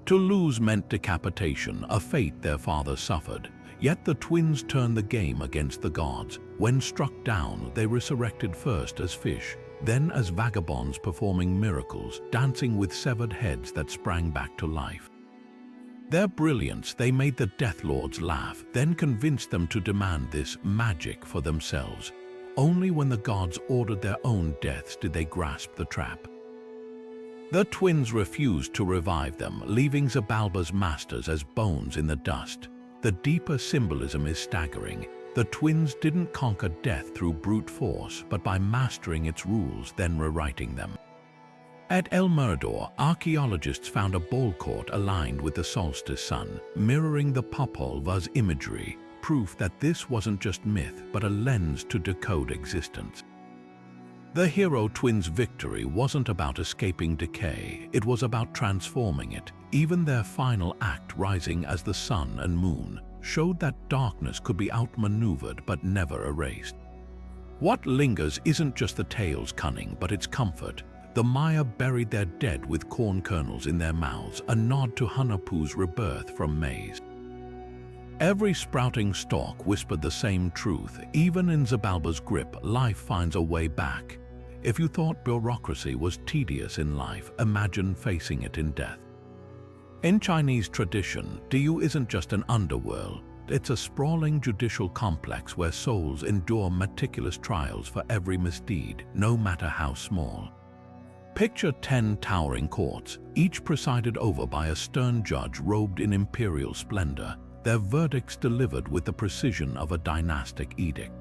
To lose meant decapitation, a fate their father suffered. Yet the twins turned the game against the gods. When struck down, they resurrected first as fish, then as vagabonds performing miracles, dancing with severed heads that sprang back to life. Their brilliance, they made the Death Lords laugh, then convinced them to demand this magic for themselves. Only when the gods ordered their own deaths did they grasp the trap. The twins refused to revive them, leaving Xibalba's masters as bones in the dust. The deeper symbolism is staggering. The twins didn't conquer death through brute force, but by mastering its rules, then rewriting them. At El Mirador, archaeologists found a ball court aligned with the solstice sun, mirroring the Popol imagery, proof that this wasn't just myth but a lens to decode existence. The hero twins' victory wasn't about escaping decay, it was about transforming it. Even their final act, rising as the sun and moon, showed that darkness could be outmaneuvered but never erased. What lingers isn't just the tale's cunning, but its comfort. The Maya buried their dead with corn kernels in their mouths, a nod to Hunahpu's rebirth from maize. Every sprouting stalk whispered the same truth. Even in Xibalba's grip, life finds a way back. If you thought bureaucracy was tedious in life, imagine facing it in death. In Chinese tradition, Diyu isn't just an underworld. It's a sprawling judicial complex where souls endure meticulous trials for every misdeed, no matter how small. Picture 10 towering courts, each presided over by a stern judge robed in imperial splendor, their verdicts delivered with the precision of a dynastic edict.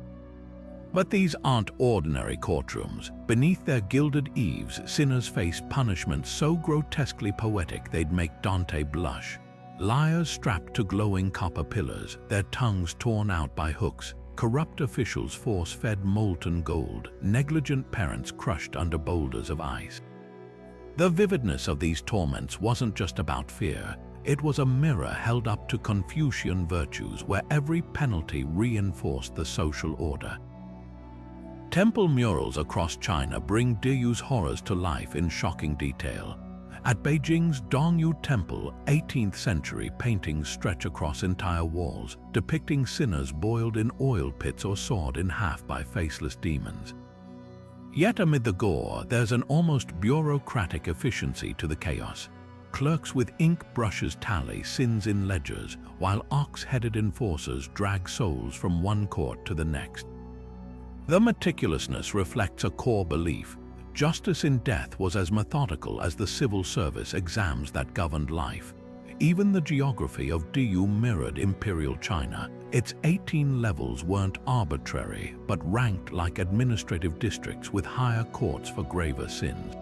But these aren't ordinary courtrooms. Beneath their gilded eaves, sinners face punishments so grotesquely poetic they'd make Dante blush. Liars strapped to glowing copper pillars, their tongues torn out by hooks, corrupt officials force-fed molten gold, negligent parents crushed under boulders of ice. The vividness of these torments wasn't just about fear. It was a mirror held up to Confucian virtues where every penalty reinforced the social order. Temple murals across China bring Diyu's horrors to life in shocking detail. At Beijing's Dongyu Temple, 18th century paintings stretch across entire walls, depicting sinners boiled in oil pits or sawed in half by faceless demons. Yet amid the gore, there's an almost bureaucratic efficiency to the chaos. Clerks with ink brushes tally sins in ledgers, while ox-headed enforcers drag souls from one court to the next. The meticulousness reflects a core belief. Justice in death was as methodical as the civil service exams that governed life. Even the geography of Diyu mirrored imperial China. Its 18 levels weren't arbitrary, but ranked like administrative districts with higher courts for graver sins.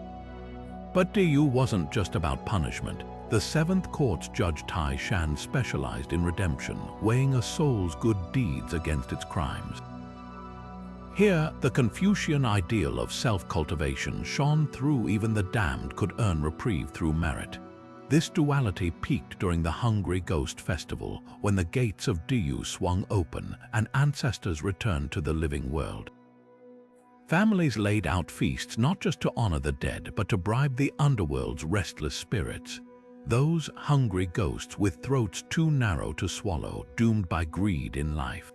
But Diyu wasn't just about punishment. The 7th Court's Judge Tai Shan specialized in redemption, weighing a soul's good deeds against its crimes. Here, the Confucian ideal of self-cultivation shone through. Even the damned could earn reprieve through merit. This duality peaked during the Hungry Ghost Festival, when the gates of Diyu swung open and ancestors returned to the living world. Families laid out feasts not just to honor the dead, but to bribe the underworld's restless spirits. Those hungry ghosts with throats too narrow to swallow, doomed by greed in life.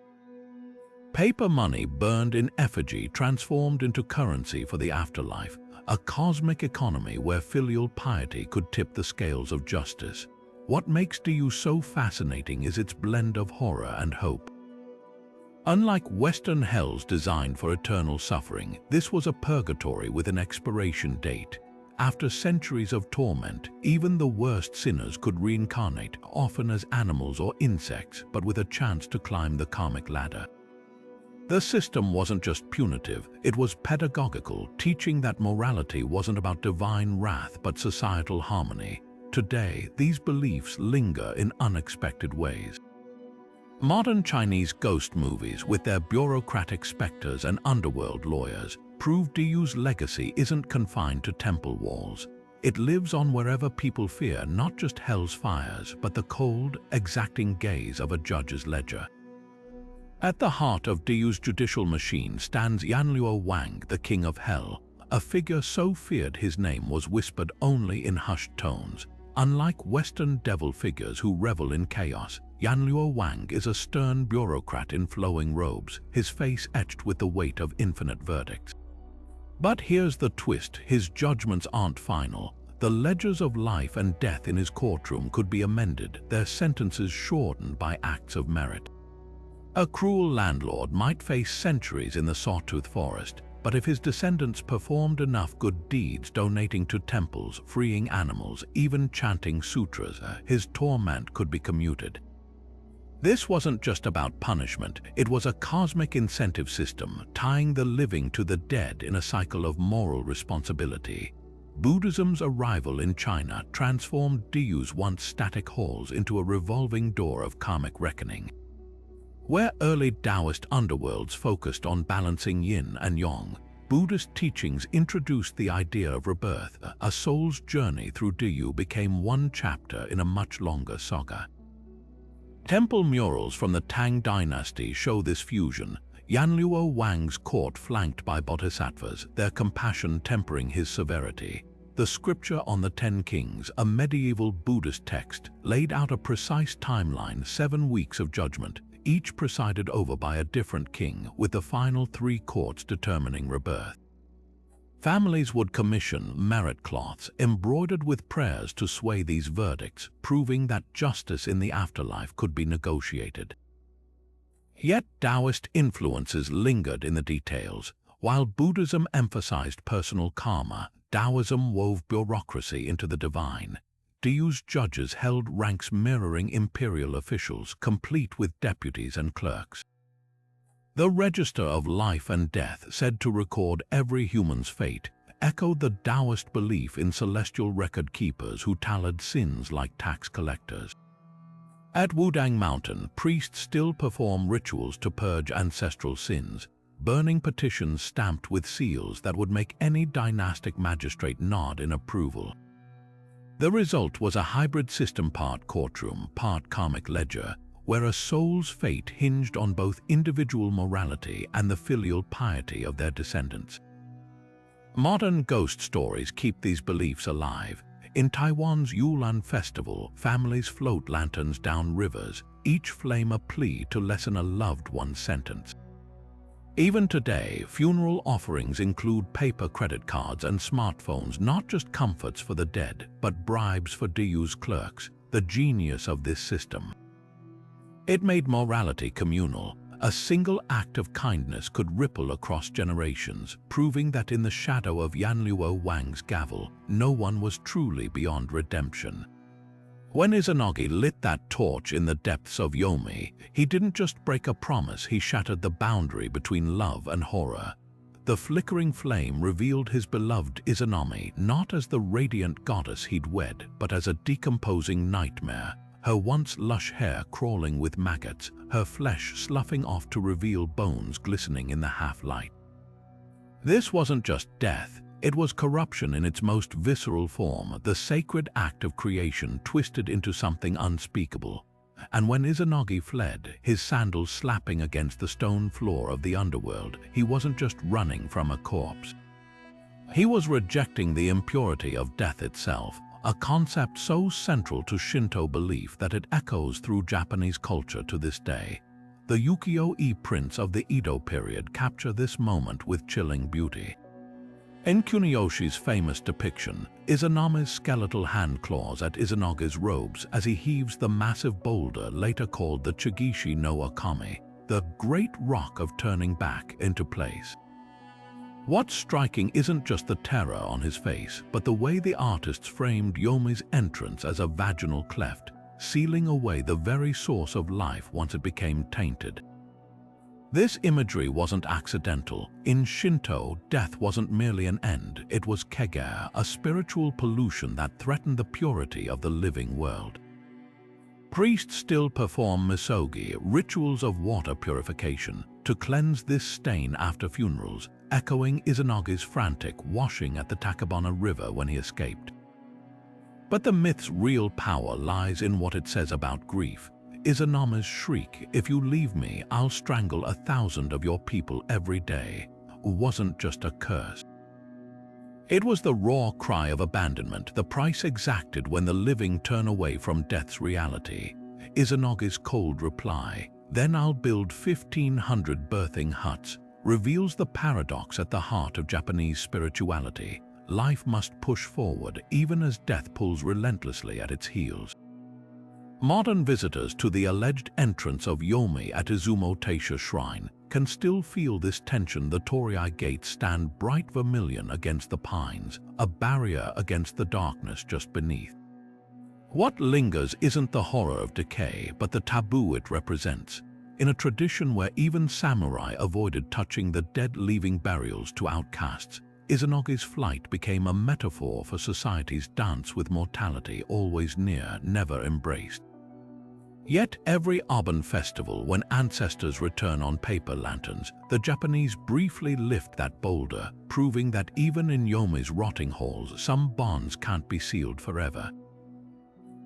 Paper money burned in effigy transformed into currency for the afterlife, a cosmic economy where filial piety could tip the scales of justice. What makes Diyu so fascinating is its blend of horror and hope. Unlike Western hells designed for eternal suffering, this was a purgatory with an expiration date. After centuries of torment, even the worst sinners could reincarnate, often as animals or insects, but with a chance to climb the karmic ladder. The system wasn't just punitive, it was pedagogical, teaching that morality wasn't about divine wrath but societal harmony. Today, these beliefs linger in unexpected ways. Modern Chinese ghost movies, with their bureaucratic specters and underworld lawyers, prove Diyu's legacy isn't confined to temple walls. It lives on wherever people fear not just hell's fires, but the cold, exacting gaze of a judge's ledger. At the heart of Diyu's judicial machine stands Yanluo Wang, the king of hell, a figure so feared his name was whispered only in hushed tones. Unlike Western devil figures who revel in chaos, Yanluo Wang is a stern bureaucrat in flowing robes, his face etched with the weight of infinite verdicts. But here's the twist: his judgments aren't final. The ledgers of life and death in his courtroom could be amended, their sentences shortened by acts of merit. A cruel landlord might face centuries in the sawtooth forest, but if his descendants performed enough good deeds, donating to temples, freeing animals, even chanting sutras, his torment could be commuted. This wasn't just about punishment, it was a cosmic incentive system, tying the living to the dead in a cycle of moral responsibility. Buddhism's arrival in China transformed Diyu's once static halls into a revolving door of karmic reckoning. Where early Taoist underworlds focused on balancing yin and yang, Buddhist teachings introduced the idea of rebirth. A soul's journey through Diyu became one chapter in a much longer saga. Temple murals from the Tang dynasty show this fusion. Yanluo Wang's court flanked by bodhisattvas, their compassion tempering his severity. The Scripture on the Ten Kings, a medieval Buddhist text, laid out a precise timeline: 7 weeks of judgment, each presided over by a different king, with the final 3 courts determining rebirth. Families would commission merit cloths embroidered with prayers to sway these verdicts, proving that justice in the afterlife could be negotiated. Yet Taoist influences lingered in the details. While Buddhism emphasized personal karma, Taoism wove bureaucracy into the divine. Diyu's judges held ranks mirroring imperial officials, complete with deputies and clerks. The register of life and death, said to record every human's fate, echoed the Taoist belief in celestial record keepers who tallied sins like tax collectors. At Wudang Mountain, priests still perform rituals to purge ancestral sins, burning petitions stamped with seals that would make any dynastic magistrate nod in approval. The result was a hybrid system, part courtroom, part karmic ledger, where a soul's fate hinged on both individual morality and the filial piety of their descendants. Modern ghost stories keep these beliefs alive. In Taiwan's Yulan festival, families float lanterns down rivers, each flame a plea to lessen a loved one's sentence. Even today, funeral offerings include paper credit cards and smartphones, not just comforts for the dead, but bribes for Diyu's clerks, the genius of this system. It made morality communal. A single act of kindness could ripple across generations, proving that in the shadow of Yanluo Wang's gavel, no one was truly beyond redemption. When Izanagi lit that torch in the depths of Yomi, he didn't just break a promise, he shattered the boundary between love and horror. The flickering flame revealed his beloved Izanami not as the radiant goddess he'd wed, but as a decomposing nightmare, her once lush hair crawling with maggots, her flesh sloughing off to reveal bones glistening in the half-light. This wasn't just death. It was corruption in its most visceral form, the sacred act of creation twisted into something unspeakable. And when Izanagi fled, his sandals slapping against the stone floor of the underworld, he wasn't just running from a corpse. He was rejecting the impurity of death itself, a concept so central to Shinto belief that it echoes through Japanese culture to this day. The ukiyo-e prints of the Edo period capture this moment with chilling beauty. In Kuniyoshi's famous depiction, Izanami's skeletal hand claws at Izanagi's robes as he heaves the massive boulder later called the Chigishi no Akami, the great rock of turning back into place. What's striking isn't just the terror on his face, but the way the artists framed Yomi's entrance as a vaginal cleft, sealing away the very source of life once it became tainted. This imagery wasn't accidental. In Shinto, death wasn't merely an end, it was kegare, a spiritual pollution that threatened the purity of the living world. Priests still perform misogi, rituals of water purification, to cleanse this stain after funerals, echoing Izanagi's frantic washing at the Takabana River when he escaped. But the myth's real power lies in what it says about grief. Izanami's shriek, "If you leave me, I'll strangle 1,000 of your people every day," wasn't just a curse. It was the raw cry of abandonment, the price exacted when the living turn away from death's reality. Izanagi's cold reply, "Then I'll build 1,500 birthing huts," reveals the paradox at the heart of Japanese spirituality. Life must push forward even as death pulls relentlessly at its heels. Modern visitors to the alleged entrance of Yomi at Izumo Taisha Shrine can still feel this tension. The Torii gates stand bright vermilion against the pines, a barrier against the darkness just beneath. What lingers isn't the horror of decay, but the taboo it represents. In a tradition where even samurai avoided touching the dead, leaving burials to outcasts, Izanogi's flight became a metaphor for society's dance with mortality, always near, never embraced. Yet every Aben festival, when ancestors return on paper lanterns, the Japanese briefly lift that boulder, proving that even in Yomi's rotting halls, some bonds can't be sealed forever.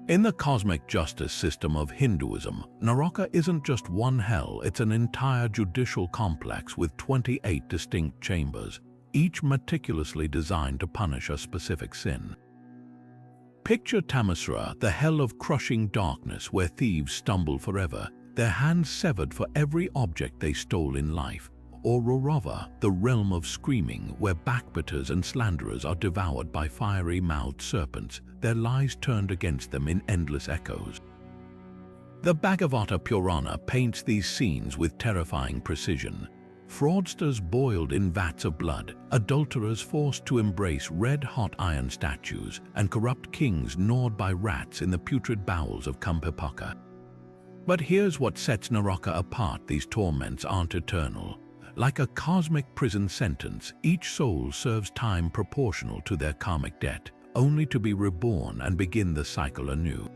In the cosmic justice system of Hinduism, Naraka isn't just one hell, it's an entire judicial complex with 28 distinct chambers, each meticulously designed to punish a specific sin. Picture Tamasra, the hell of crushing darkness where thieves stumble forever, their hands severed for every object they stole in life, or Rorova, the realm of screaming where backbitters and slanderers are devoured by fiery-mouthed serpents, their lies turned against them in endless echoes. The Bhagavata Purana paints these scenes with terrifying precision. Fraudsters boiled in vats of blood, adulterers forced to embrace red-hot iron statues, and corrupt kings gnawed by rats in the putrid bowels of Kumbhipaka. But here's what sets Naraka apart: these torments aren't eternal. Like a cosmic prison sentence, each soul serves time proportional to their karmic debt, only to be reborn and begin the cycle anew.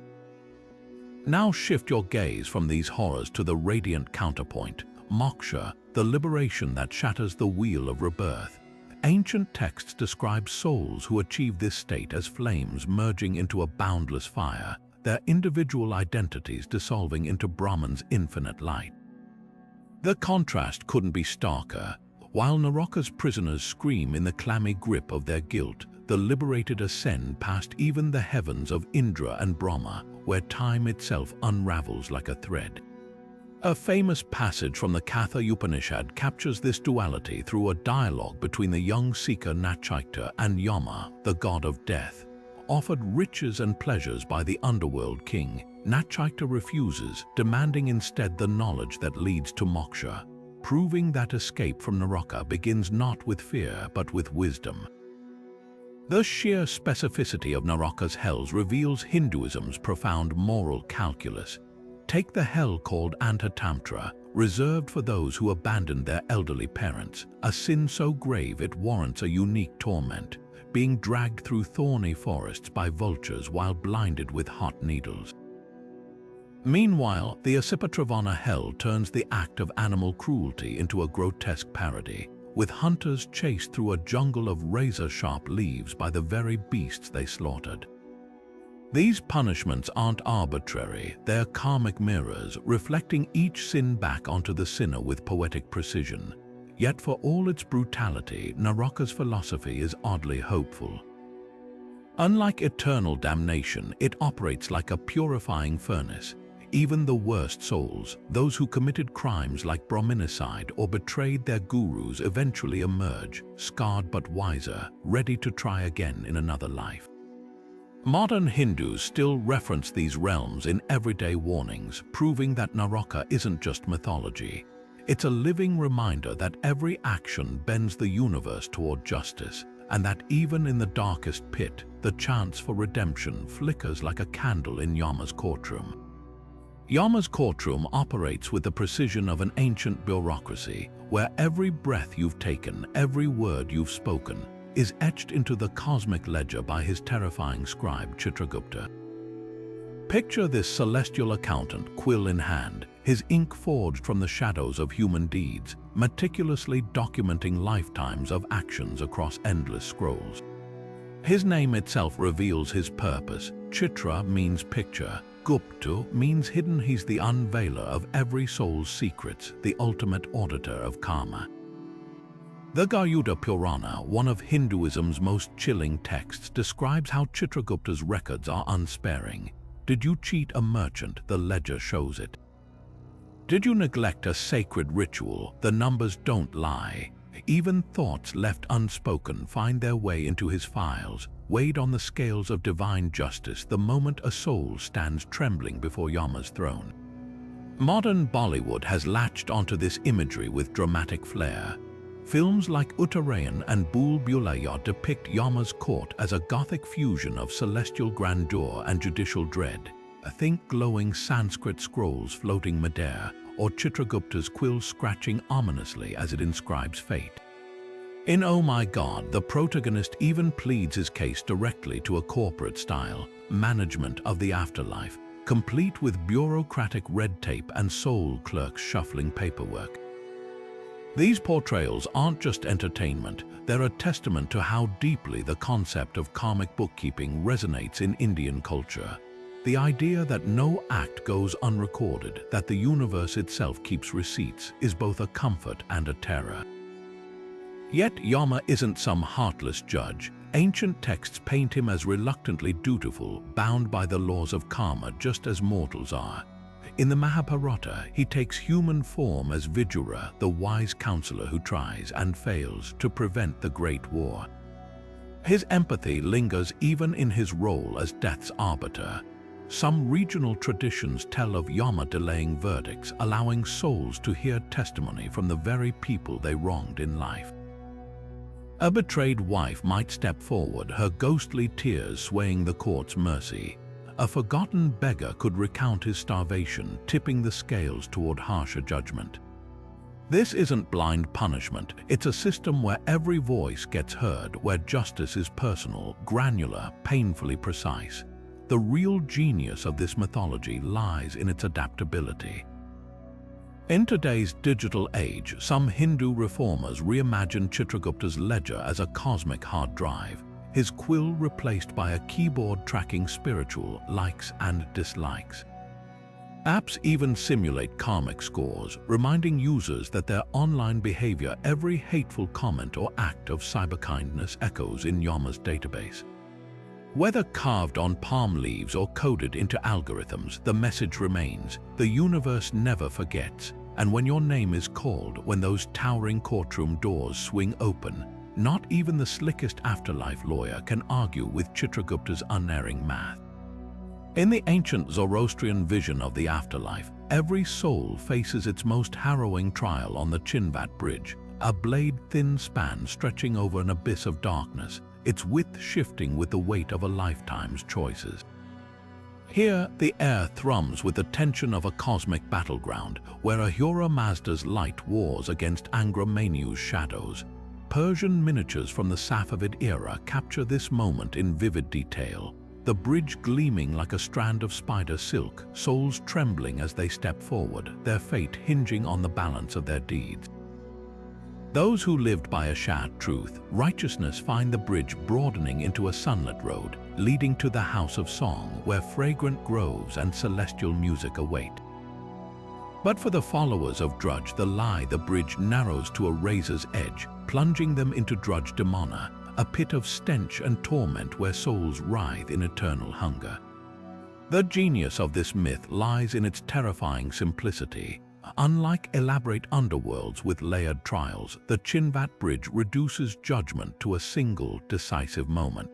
Now shift your gaze from these horrors to the radiant counterpoint, moksha, the liberation that shatters the wheel of rebirth. Ancient texts describe souls who achieve this state as flames merging into a boundless fire, their individual identities dissolving into Brahman's infinite light. The contrast couldn't be starker. While Naraka's prisoners scream in the clammy grip of their guilt, the liberated ascend past even the heavens of Indra and Brahma, where time itself unravels like a thread. A famous passage from the Katha Upanishad captures this duality through a dialogue between the young seeker Nachikta and Yama, the god of death. Offered riches and pleasures by the underworld king, Nachikta refuses, demanding instead the knowledge that leads to moksha, proving that escape from Naraka begins not with fear but with wisdom. The sheer specificity of Naraka's hells reveals Hinduism's profound moral calculus. Take the hell called Antatamtra, reserved for those who abandoned their elderly parents, a sin so grave it warrants a unique torment, being dragged through thorny forests by vultures while blinded with hot needles. Meanwhile, the Asipatravana hell turns the act of animal cruelty into a grotesque parody, with hunters chased through a jungle of razor-sharp leaves by the very beasts they slaughtered. These punishments aren't arbitrary, they're karmic mirrors, reflecting each sin back onto the sinner with poetic precision. Yet for all its brutality, Naraka's philosophy is oddly hopeful. Unlike eternal damnation, it operates like a purifying furnace. Even the worst souls, those who committed crimes like Brahminicide or betrayed their gurus, eventually emerge, scarred but wiser, ready to try again in another life. Modern Hindus still reference these realms in everyday warnings, proving that Naraka isn't just mythology. It's a living reminder that every action bends the universe toward justice, and that even in the darkest pit, the chance for redemption flickers like a candle in Yama's courtroom. Yama's courtroom operates with the precision of an ancient bureaucracy, where every breath you've taken, every word you've spoken, is etched into the cosmic ledger by his terrifying scribe Chitragupta. Picture this celestial accountant, quill in hand, his ink forged from the shadows of human deeds, meticulously documenting lifetimes of actions across endless scrolls. His name itself reveals his purpose. Chitra means picture, Gupta means hidden. He's the unveiler of every soul's secrets, the ultimate auditor of karma. The Garuda Purana, one of Hinduism's most chilling texts, describes how Chitragupta's records are unsparing. Did you cheat a merchant? The ledger shows it. Did you neglect a sacred ritual? The numbers don't lie. Even thoughts left unspoken find their way into his files, weighed on the scales of divine justice the moment a soul stands trembling before Yama's throne. Modern Bollywood has latched onto this imagery with dramatic flair. Films like Uttarayan and Bhool Bhulaiya depict Yama's court as a gothic fusion of celestial grandeur and judicial dread. Think glowing Sanskrit scrolls floating midair, or Chitragupta's quill scratching ominously as it inscribes fate. In Oh My God, the protagonist even pleads his case directly to a corporate-style management of the afterlife, complete with bureaucratic red tape and soul clerks shuffling paperwork. These portrayals aren't just entertainment, they're a testament to how deeply the concept of karmic bookkeeping resonates in Indian culture. The idea that no act goes unrecorded, that the universe itself keeps receipts, is both a comfort and a terror. Yet Yama isn't some heartless judge. Ancient texts paint him as reluctantly dutiful, bound by the laws of karma just as mortals are. In the Mahabharata, he takes human form as Vidura, the wise counselor who tries and fails to prevent the Great War. His empathy lingers even in his role as death's arbiter. Some regional traditions tell of Yama delaying verdicts, allowing souls to hear testimony from the very people they wronged in life. A betrayed wife might step forward, her ghostly tears swaying the court's mercy. A forgotten beggar could recount his starvation, tipping the scales toward harsher judgment. This isn't blind punishment, it's a system where every voice gets heard, where justice is personal, granular, painfully precise. The real genius of this mythology lies in its adaptability. In today's digital age, some Hindu reformers reimagined Chitragupta's ledger as a cosmic hard drive, his quill replaced by a keyboard tracking spiritual likes and dislikes. Apps even simulate karmic scores, reminding users that their online behavior, every hateful comment or act of cyberkindness echoes in Yama's database. Whether carved on palm leaves or coded into algorithms, the message remains: the universe never forgets. And when your name is called, when those towering courtroom doors swing open, not even the slickest afterlife lawyer can argue with Chitragupta's unerring math. In the ancient Zoroastrian vision of the afterlife, every soul faces its most harrowing trial on the Chinvat Bridge, a blade-thin span stretching over an abyss of darkness, its width shifting with the weight of a lifetime's choices. Here, the air thrums with the tension of a cosmic battleground, where Ahura Mazda's light wars against Angra Mainyu's shadows. Persian miniatures from the Safavid era capture this moment in vivid detail, the bridge gleaming like a strand of spider silk, souls trembling as they step forward, their fate hinging on the balance of their deeds. Those who lived by a shared truth, righteousness, find the bridge broadening into a sunlit road, leading to the House of Song, where fragrant groves and celestial music await. But for the followers of Drudge the Lie, the bridge narrows to a razor's edge, plunging them into Drudge Demona, a pit of stench and torment where souls writhe in eternal hunger. The genius of this myth lies in its terrifying simplicity. Unlike elaborate underworlds with layered trials, the Chinvat Bridge reduces judgment to a single, decisive moment.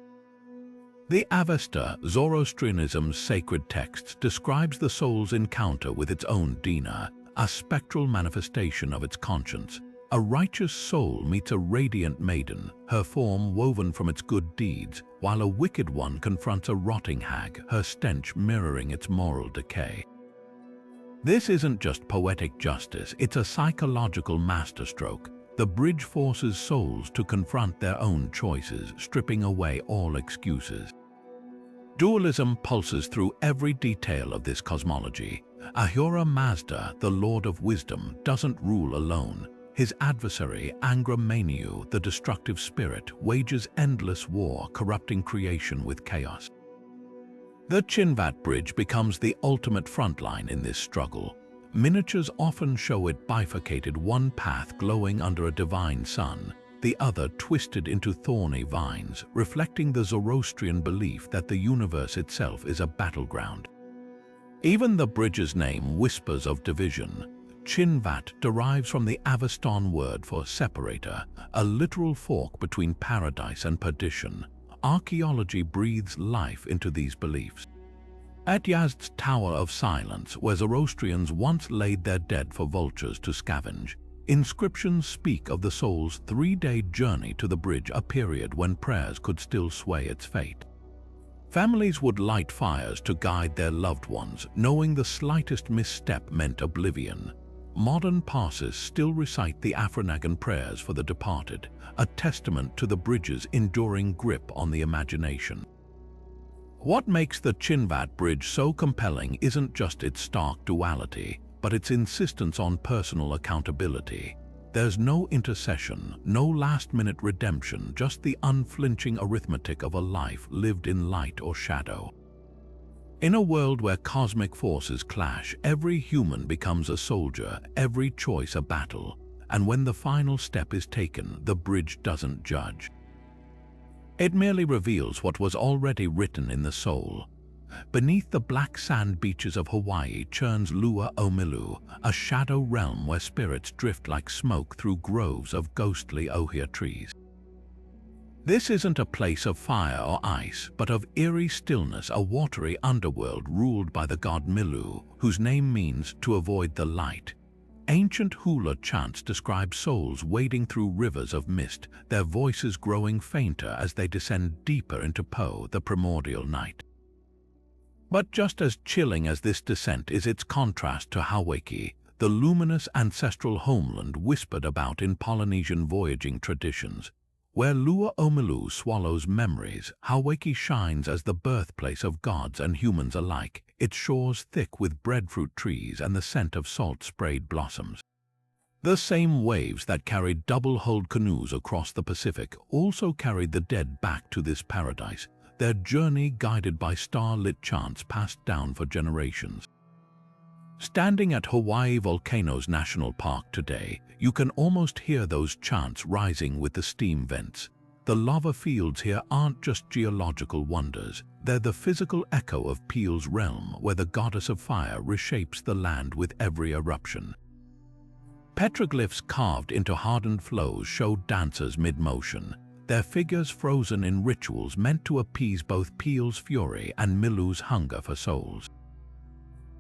The Avesta, Zoroastrianism's sacred text, describes the soul's encounter with its own Dina, a spectral manifestation of its conscience. A righteous soul meets a radiant maiden, her form woven from its good deeds, while a wicked one confronts a rotting hag, her stench mirroring its moral decay. This isn't just poetic justice, it's a psychological masterstroke. The bridge forces souls to confront their own choices, stripping away all excuses. Dualism pulses through every detail of this cosmology. Ahura Mazda, the Lord of Wisdom, doesn't rule alone. His adversary, Angra Mainyu, the destructive spirit, wages endless war, corrupting creation with chaos. The Chinvat Bridge becomes the ultimate frontline in this struggle. Miniatures often show it bifurcated, one path glowing under a divine sun, the other twisted into thorny vines, reflecting the Zoroastrian belief that the universe itself is a battleground. Even the bridge's name whispers of division. Chinvat derives from the Avestan word for separator, a literal fork between paradise and perdition. Archaeology breathes life into these beliefs. At Yazd's Tower of Silence, where Zoroastrians once laid their dead for vultures to scavenge, inscriptions speak of the soul's 3-day journey to the bridge, a period when prayers could still sway its fate. Families would light fires to guide their loved ones, knowing the slightest misstep meant oblivion. modern passes still recite the Afternagan prayers for the departed, a testament to the bridge's enduring grip on the imagination. What makes the Chinvat Bridge so compelling isn't just its stark duality, but its insistence on personal accountability. There's no intercession, no last-minute redemption, just the unflinching arithmetic of a life lived in light or shadow. In a world where cosmic forces clash, every human becomes a soldier, every choice a battle, and when the final step is taken, the bridge doesn't judge. It merely reveals what was already written in the soul. Beneath the black sand beaches of Hawaii churns Lua Omilu, a shadow realm where spirits drift like smoke through groves of ghostly ohia trees. This isn't a place of fire or ice, but of eerie stillness, a watery underworld ruled by the god Milu, whose name means to avoid the light. Ancient hula chants describe souls wading through rivers of mist, their voices growing fainter as they descend deeper into Po, the primordial night. But just as chilling as this descent is its contrast to Hawaii, the luminous ancestral homeland whispered about in Polynesian voyaging traditions. Where Lua Omilu swallows memories, Hawaii shines as the birthplace of gods and humans alike, its shores thick with breadfruit trees and the scent of salt-sprayed blossoms. The same waves that carried double-hulled canoes across the Pacific also carried the dead back to this paradise, their journey guided by star-lit chants passed down for generations. Standing at Hawaii Volcanoes National Park today, you can almost hear those chants rising with the steam vents. The lava fields here aren't just geological wonders, they're the physical echo of Peel's realm, where the goddess of fire reshapes the land with every eruption. Petroglyphs carved into hardened flows show dancers mid-motion, their figures frozen in rituals meant to appease both Peel's fury and Milu's hunger for souls.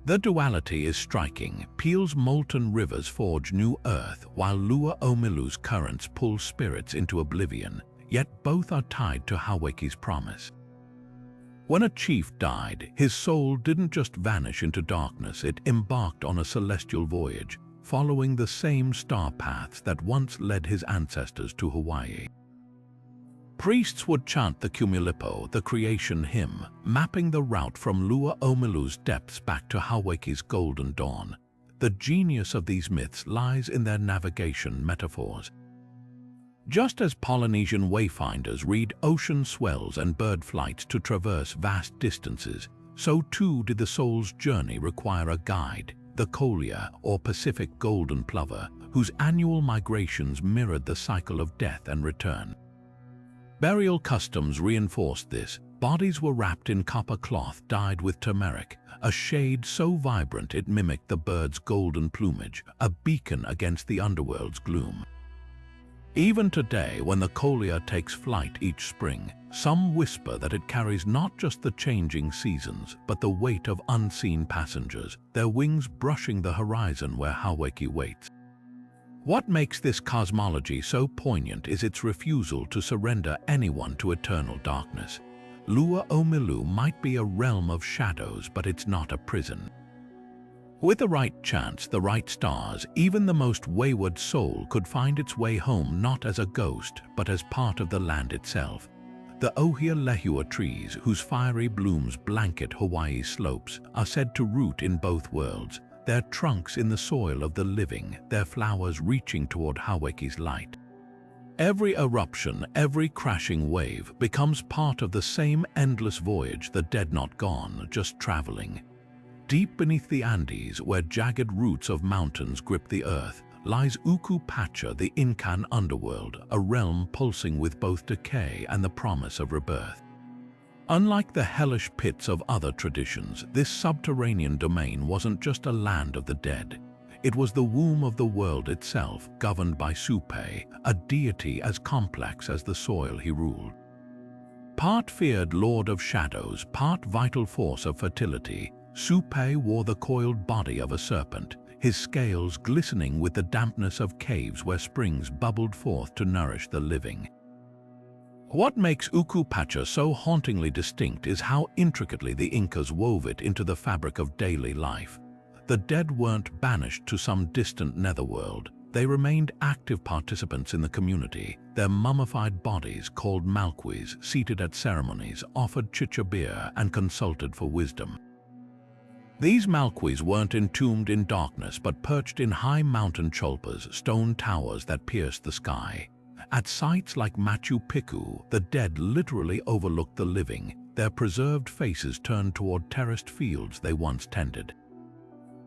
The duality is striking. Peel's molten rivers forge new earth, while Lua Omilu's currents pull spirits into oblivion, yet both are tied to Hawaii's promise. When a chief died, his soul didn't just vanish into darkness, it embarked on a celestial voyage, following the same star paths that once led his ancestors to Hawaii. Priests would chant the Cumulipo, the creation hymn, mapping the route from Lua Omilu's depths back to Hawaii's golden dawn. The genius of these myths lies in their navigation metaphors. Just as Polynesian wayfinders read ocean swells and bird flights to traverse vast distances, so too did the soul's journey require a guide, the Kolia or Pacific golden plover, whose annual migrations mirrored the cycle of death and return. Burial customs reinforced this. Bodies were wrapped in copper cloth dyed with turmeric, a shade so vibrant it mimicked the bird's golden plumage, a beacon against the underworld's gloom. Even today, when the Kolia takes flight each spring, some whisper that it carries not just the changing seasons, but the weight of unseen passengers, their wings brushing the horizon where Hawaii waits. What makes this cosmology so poignant is its refusal to surrender anyone to eternal darkness. Lua Omilu might be a realm of shadows, but it's not a prison. With the right chance, the right stars, even the most wayward soul could find its way home not as a ghost, but as part of the land itself. The ohia lehua trees, whose fiery blooms blanket Hawaii's slopes, are said to root in both worlds, their trunks in the soil of the living, their flowers reaching toward Hawaii's light. Every eruption, every crashing wave becomes part of the same endless voyage, the dead not gone, just traveling. Deep beneath the Andes, where jagged roots of mountains grip the earth, lies Uku Pacha, the Incan underworld, a realm pulsing with both decay and the promise of rebirth. Unlike the hellish pits of other traditions, this subterranean domain wasn't just a land of the dead. It was the womb of the world itself, governed by Supe, a deity as complex as the soil he ruled. Part feared lord of shadows, part vital force of fertility, Supe wore the coiled body of a serpent, his scales glistening with the dampness of caves where springs bubbled forth to nourish the living. What makes Uku Pacha so hauntingly distinct is how intricately the Incas wove it into the fabric of daily life. the dead weren't banished to some distant netherworld. They remained active participants in the community. Their mummified bodies, called malquis, seated at ceremonies, offered chicha beer and consulted for wisdom. These malquis weren't entombed in darkness but perched in high mountain cholpas, stone towers that pierced the sky. At sites like Machu Picchu, the dead literally overlooked the living, their preserved faces turned toward terraced fields they once tended.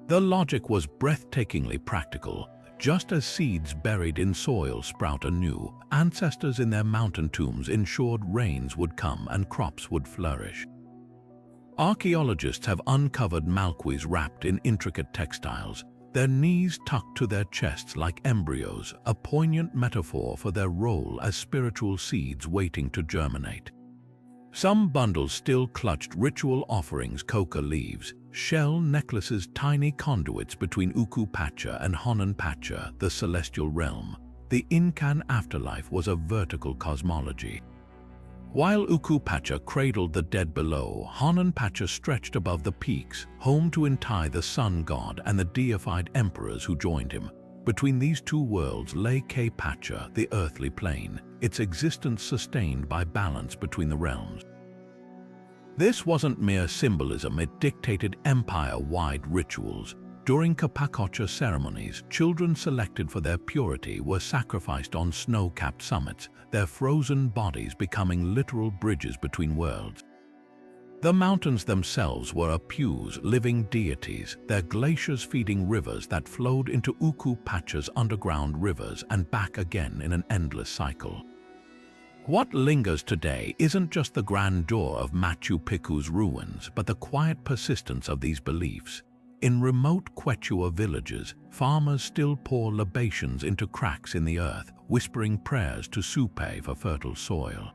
The logic was breathtakingly practical. Just as seeds buried in soil sprout anew, ancestors in their mountain tombs ensured rains would come and crops would flourish. Archaeologists have uncovered malquis wrapped in intricate textiles, their knees tucked to their chests like embryos, a poignant metaphor for their role as spiritual seeds waiting to germinate. Some bundles still clutched ritual offerings, coca leaves, shell necklaces, tiny conduits between Uku Pacha and Honan Pacha, the celestial realm. The Incan afterlife was a vertical cosmology. While Uku Pacha cradled the dead below, Honan Pacha stretched above the peaks, home to Intai the sun god and the deified emperors who joined him. Between these two worlds lay K Pacha, the earthly plane, its existence sustained by balance between the realms. This wasn't mere symbolism, it dictated empire-wide rituals. During Capacocha ceremonies, children selected for their purity were sacrificed on snow-capped summits, their frozen bodies becoming literal bridges between worlds. The mountains themselves were Apu's living deities, their glaciers feeding rivers that flowed into Uku Pacha's underground rivers and back again in an endless cycle. What lingers today isn't just the grandeur of Machu Picchu's ruins, but the quiet persistence of these beliefs. In remote Quechua villages, farmers still pour libations into cracks in the earth, whispering prayers to Supe for fertile soil.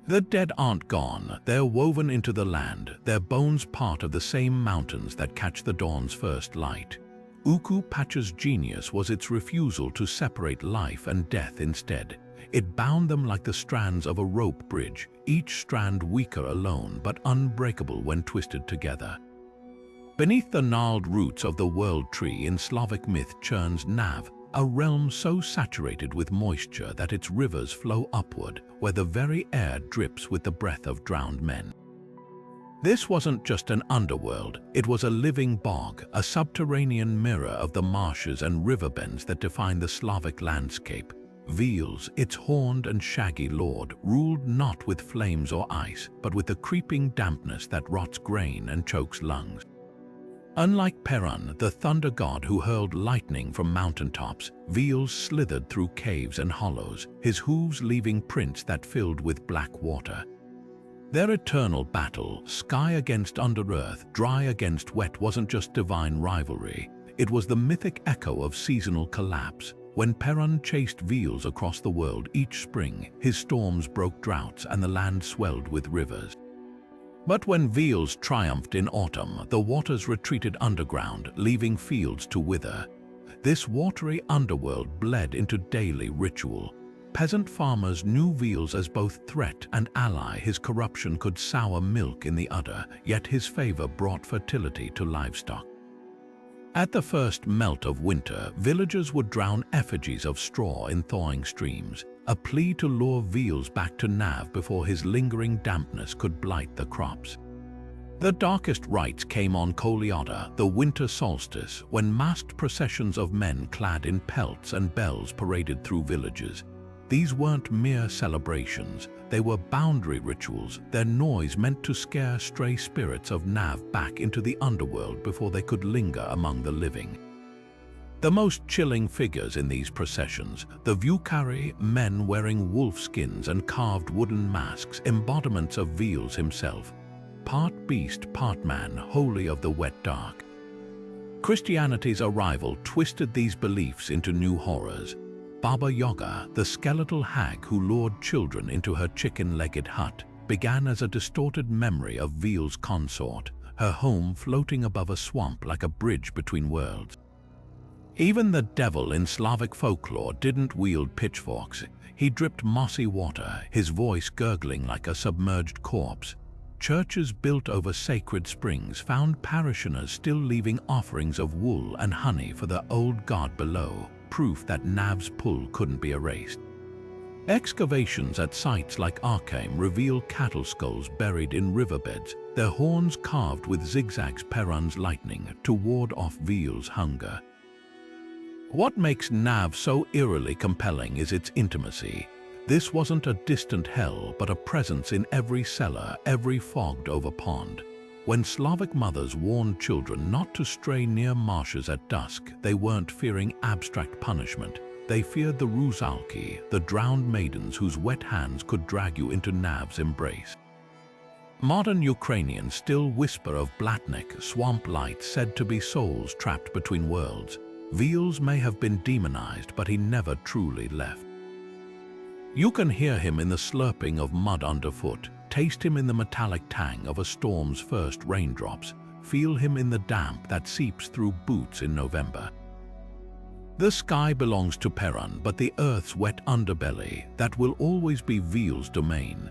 The dead aren't gone, they're woven into the land, their bones part of the same mountains that catch the dawn's first light. Uku Pacha's genius was its refusal to separate life and death instead. It bound them like the strands of a rope bridge, each strand weaker alone but unbreakable when twisted together. Beneath the gnarled roots of the world tree in Slavic myth churns Nav, a realm so saturated with moisture that its rivers flow upward, where the very air drips with the breath of drowned men. This wasn't just an underworld, it was a living bog, a subterranean mirror of the marshes and riverbends that define the Slavic landscape. Veles, its horned and shaggy lord, ruled not with flames or ice, but with the creeping dampness that rots grain and chokes lungs. Unlike Perun, the thunder god who hurled lightning from mountaintops, Veles slithered through caves and hollows, his hooves leaving prints that filled with black water. Their eternal battle, sky against under-earth, dry against wet, wasn't just divine rivalry. It was the mythic echo of seasonal collapse. When Perun chased Veles across the world each spring, his storms broke droughts and the land swelled with rivers. But when Veles triumphed in autumn, the waters retreated underground, leaving fields to wither. This watery underworld bled into daily ritual. Peasant farmers knew Veles as both threat and ally. His corruption could sour milk in the udder, yet his favor brought fertility to livestock. At the first melt of winter, villagers would drown effigies of straw in thawing streams, a plea to lure Veles back to Nav before his lingering dampness could blight the crops. The darkest rites came on Koleoda, the winter solstice, when masked processions of men clad in pelts and bells paraded through villages. These weren't mere celebrations, they were boundary rituals, their noise meant to scare stray spirits of Nav back into the underworld before they could linger among the living. The most chilling figures in these processions, the Vucari, men wearing wolf skins and carved wooden masks, embodiments of Veles himself, part beast, part man, wholly of the wet dark. Christianity's arrival twisted these beliefs into new horrors. Baba Yaga, the skeletal hag who lured children into her chicken-legged hut, began as a distorted memory of Veles' consort, her home floating above a swamp like a bridge between worlds. Even the devil in Slavic folklore didn't wield pitchforks. He dripped mossy water, his voice gurgling like a submerged corpse. churches built over sacred springs found parishioners still leaving offerings of wool and honey for the old god below, proof that Nav's pull couldn't be erased. Excavations at sites like Arkheim reveal cattle skulls buried in riverbeds, their horns carved with zigzags Perun's lightning to ward off Veel's hunger. What makes Nav so eerily compelling is its intimacy. This wasn't a distant hell, but a presence in every cellar, every fogged-over pond. When Slavic mothers warned children not to stray near marshes at dusk, they weren't fearing abstract punishment. They feared the Ruzalki, the drowned maidens whose wet hands could drag you into Nav's embrace. Modern Ukrainians still whisper of Blatnik, swamp light said to be souls trapped between worlds. Veel's may have been demonized, but he never truly left. You can hear him in the slurping of mud underfoot, taste him in the metallic tang of a storm's first raindrops, feel him in the damp that seeps through boots in November. The sky belongs to Perun, but the earth's wet underbelly, that will always be Veel's domain.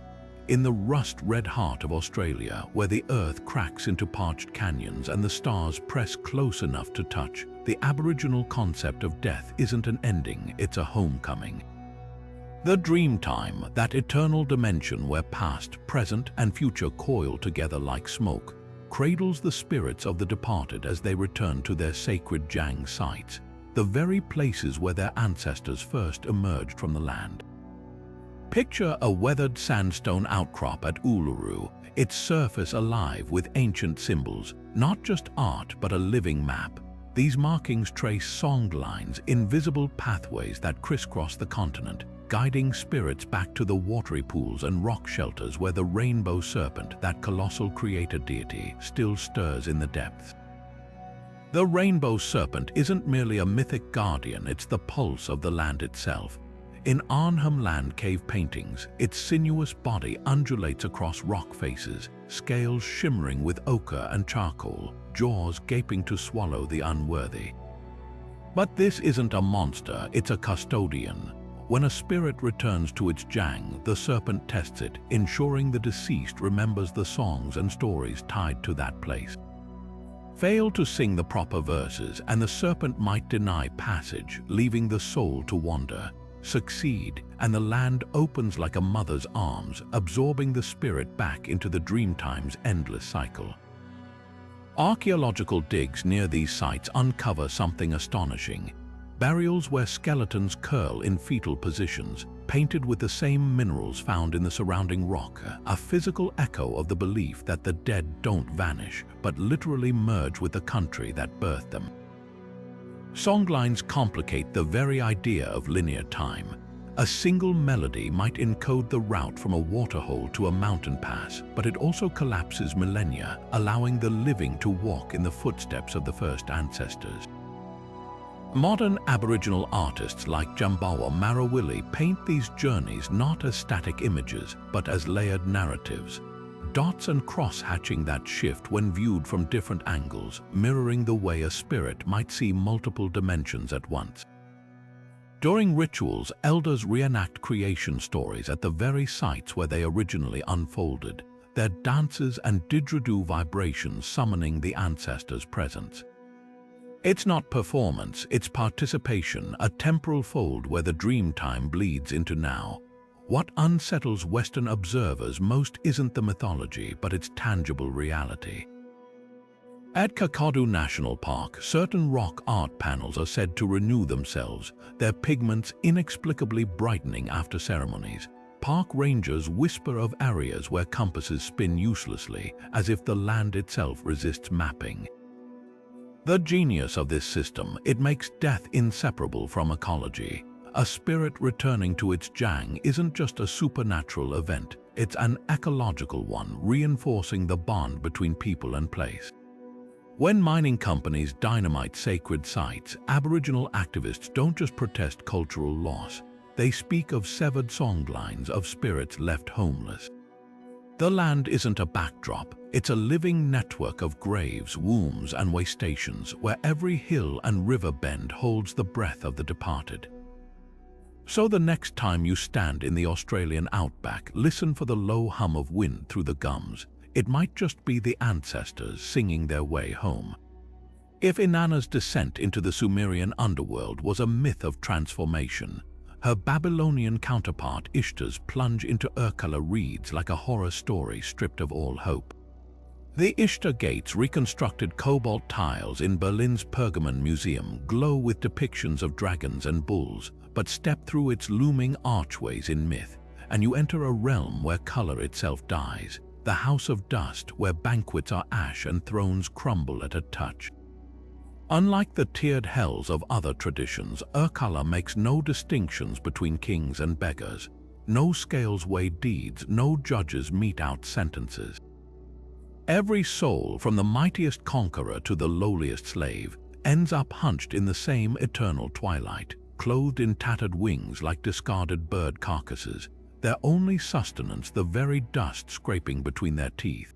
In the rust-red heart of Australia, where the earth cracks into parched canyons and the stars press close enough to touch, the Aboriginal concept of death isn't an ending, it's a homecoming. The dream time, that eternal dimension where past, present, and future coil together like smoke, cradles the spirits of the departed as they return to their sacred Jang sites, the very places where their ancestors first emerged from the land. Picture a weathered sandstone outcrop at Uluru, its surface alive with ancient symbols, not just art but a living map. These markings trace song lines, invisible pathways that crisscross the continent, guiding spirits back to the watery pools and rock shelters where the rainbow serpent, that colossal creator deity, still stirs in the depths. The rainbow serpent isn't merely a mythic guardian, it's the pulse of the land itself. In Arnhem Land cave paintings, its sinuous body undulates across rock faces, scales shimmering with ochre and charcoal, jaws gaping to swallow the unworthy. But this isn't a monster, it's a custodian. When a spirit returns to its Jang, the serpent tests it, ensuring the deceased remembers the songs and stories tied to that place. Fail to sing the proper verses, and the serpent might deny passage, leaving the soul to wander. Succeed, and the land opens like a mother's arms, absorbing the spirit back into the Dreamtime's endless cycle. Archaeological digs near these sites uncover something astonishing. Burials where skeletons curl in fetal positions, painted with the same minerals found in the surrounding rock, a physical echo of the belief that the dead don't vanish, but literally merge with the country that birthed them. Songlines complicate the very idea of linear time. A single melody might encode the route from a waterhole to a mountain pass, but it also collapses millennia, allowing the living to walk in the footsteps of the first ancestors. Modern Aboriginal artists like Jambawa Marawili paint these journeys not as static images, but as layered narratives. Dots and cross-hatching that shift when viewed from different angles, mirroring the way a spirit might see multiple dimensions at once. During rituals, elders reenact creation stories at the very sites where they originally unfolded, their dances and didgeridoo vibrations summoning the ancestors' presence. It's not performance, it's participation, a temporal fold where the dream time bleeds into now. What unsettles Western observers most isn't the mythology, but its tangible reality. At Kakadu National Park, certain rock art panels are said to renew themselves, their pigments inexplicably brightening after ceremonies. Park rangers whisper of areas where compasses spin uselessly, as if the land itself resists mapping. The genius of this system, it makes death inseparable from ecology. A spirit returning to its Jang isn't just a supernatural event, it's an ecological one, reinforcing the bond between people and place. When mining companies dynamite sacred sites, Aboriginal activists don't just protest cultural loss, they speak of severed songlines of spirits left homeless. The land isn't a backdrop, it's a living network of graves, wombs, and way stations where every hill and river bend holds the breath of the departed. So the next time you stand in the Australian outback, listen for the low hum of wind through the gums. it might just be the ancestors singing their way home. If Inanna's descent into the Sumerian underworld was a myth of transformation, her Babylonian counterpart Ishtar's plunge into Urkala reads like a horror story stripped of all hope. The Ishtar gates, reconstructed cobalt tiles in Berlin's Pergamon Museum, glow with depictions of dragons and bulls, but step through its looming archways in myth, and you enter a realm where color itself dies, the House of Dust, where banquets are ash and thrones crumble at a touch. Unlike the tiered hells of other traditions, Urkala makes no distinctions between kings and beggars. No scales weigh deeds, no judges mete out sentences. Every soul, from the mightiest conqueror to the lowliest slave, ends up hunched in the same eternal twilight, clothed in tattered wings like discarded bird carcasses, their only sustenance the very dust scraping between their teeth.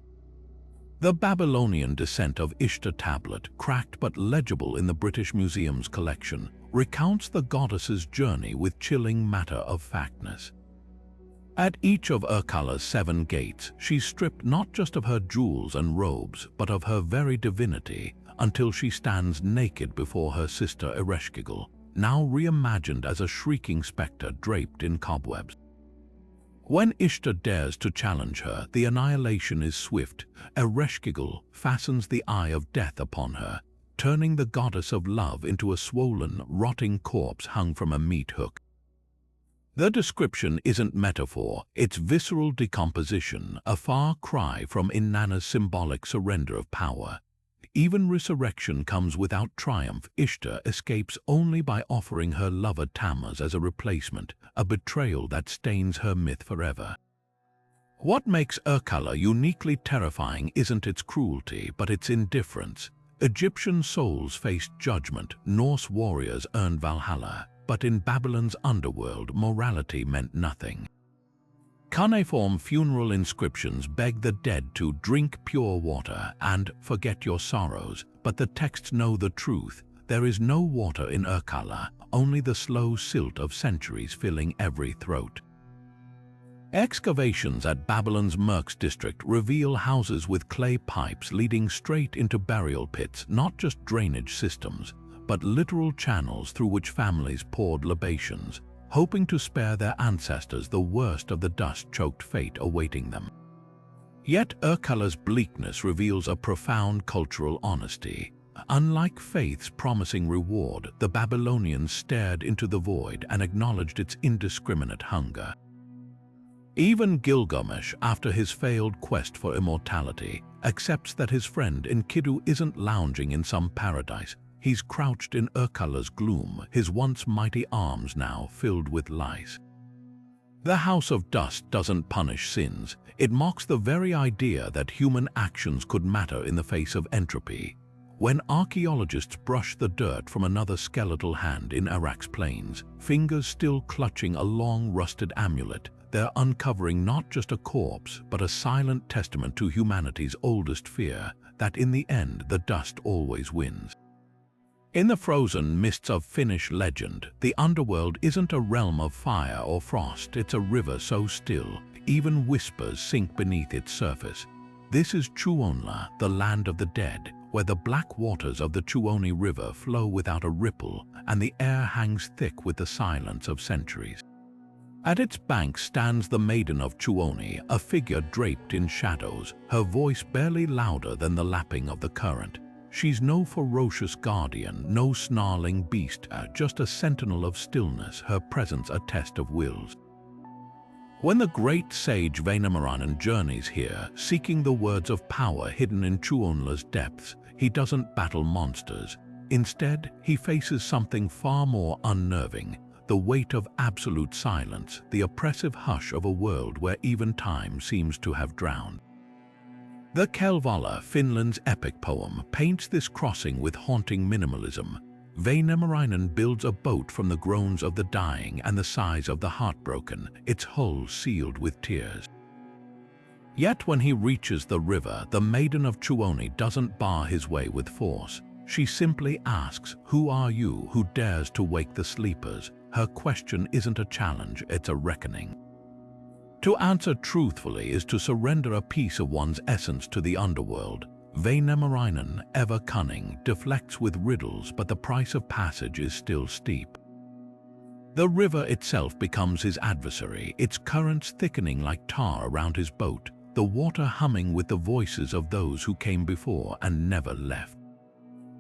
The Babylonian Descent of Ishtar tablet, cracked but legible in the British Museum's collection, recounts the goddess's journey with chilling matter-of-factness. At each of Urkala's 7 gates, she's stripped not just of her jewels and robes, but of her very divinity, until she stands naked before her sister Ereshkigal, now reimagined as a shrieking spectre draped in cobwebs. When Ishtar dares to challenge her, the annihilation is swift. Ereshkigal fastens the eye of death upon her, turning the goddess of love into a swollen, rotting corpse hung from a meat hook. The description isn't metaphor, it's visceral decomposition, a far cry from Inanna's symbolic surrender of power. Even resurrection comes without triumph. Ishtar escapes only by offering her lover Tammuz as a replacement, a betrayal that stains her myth forever. What makes Urkala uniquely terrifying isn't its cruelty, but its indifference. Egyptian souls faced judgment, Norse warriors earned Valhalla, but in Babylon's underworld, morality meant nothing. Cuneiform funeral inscriptions beg the dead to drink pure water and forget your sorrows, but the texts know the truth. There is no water in Urkala, only the slow silt of centuries filling every throat. Excavations at Babylon's Merks district reveal houses with clay pipes leading straight into burial pits, not just drainage systems, but literal channels through which families poured libations, hoping to spare their ancestors the worst of the dust-choked fate awaiting them. Yet Urkala's bleakness reveals a profound cultural honesty. Unlike faith's promising reward, the Babylonians stared into the void and acknowledged its indiscriminate hunger. Even Gilgamesh, after his failed quest for immortality, accepts that his friend Enkidu isn't lounging in some paradise. He's crouched in Urkala's gloom, his once mighty arms now filled with lice. The House of Dust doesn't punish sins. It mocks the very idea that human actions could matter in the face of entropy. When archaeologists brush the dirt from another skeletal hand in Iraq's plains, fingers still clutching a long rusted amulet, they're uncovering not just a corpse, but a silent testament to humanity's oldest fear, that in the end the dust always wins. In the frozen mists of Finnish legend, the underworld isn't a realm of fire or frost, it's a river so still, even whispers sink beneath its surface. This is Tuonela, the land of the dead, where the black waters of the Tuoni River flow without a ripple, and the air hangs thick with the silence of centuries. At its banks stands the Maiden of Tuoni, a figure draped in shadows, her voice barely louder than the lapping of the current. She's no ferocious guardian, no snarling beast, just a sentinel of stillness, her presence a test of wills. When the great sage Vainamaranan journeys here, seeking the words of power hidden in Tuonela's depths, he doesn't battle monsters. Instead, he faces something far more unnerving, the weight of absolute silence, the oppressive hush of a world where even time seems to have drowned. The Kalevala, Finland's epic poem, paints this crossing with haunting minimalism. Vainamaranan builds a boat from the groans of the dying and the sighs of the heartbroken, its hull sealed with tears. Yet when he reaches the river, the Maiden of Tuoni doesn't bar his way with force. She simply asks, "Who are you who dares to wake the sleepers?" Her question isn't a challenge, it's a reckoning. To answer truthfully is to surrender a piece of one's essence to the underworld. Väinämöinen, ever cunning, deflects with riddles, but the price of passage is still steep. The river itself becomes his adversary, its currents thickening like tar around his boat, the water humming with the voices of those who came before and never left.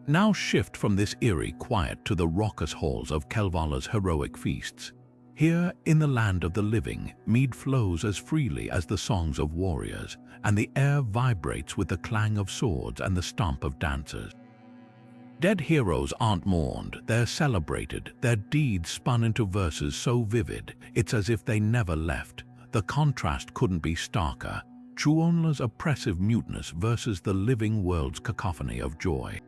Now shift from this eerie quiet to the raucous halls of Kalevala's heroic feasts. Here, in the land of the living, mead flows as freely as the songs of warriors, and the air vibrates with the clang of swords and the stomp of dancers. Dead heroes aren't mourned, they're celebrated, their deeds spun into verses so vivid, it's as if they never left. The contrast couldn't be starker. Tuonla's oppressive muteness versus the living world's cacophony of joy.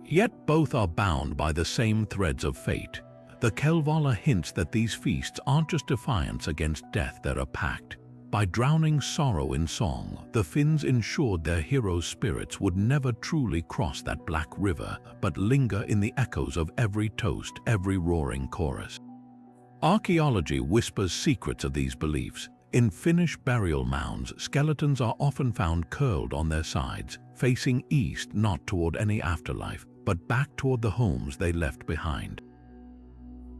Yet both are bound by the same threads of fate. The Kalevala hints that these feasts aren't just defiance against death, they're a pact. By drowning sorrow in song, the Finns ensured their heroes' spirits would never truly cross that black river, but linger in the echoes of every toast, every roaring chorus. Archaeology whispers secrets of these beliefs. In Finnish burial mounds, skeletons are often found curled on their sides, facing east, not toward any afterlife, but back toward the homes they left behind.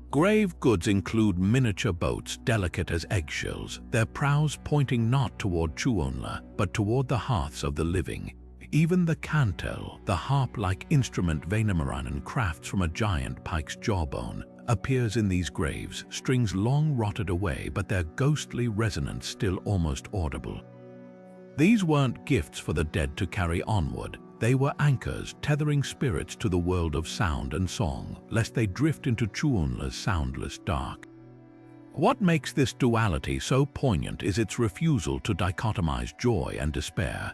Grave goods include miniature boats delicate as eggshells, their prows pointing not toward Tuonla, but toward the hearths of the living. Even the cantel, the harp-like instrument Väinämöinen crafts from a giant pike's jawbone, appears in these graves, strings long rotted away but their ghostly resonance still almost audible. These weren't gifts for the dead to carry onward. They were anchors tethering spirits to the world of sound and song, lest they drift into Tuonla's soundless dark. What makes this duality so poignant is its refusal to dichotomize joy and despair.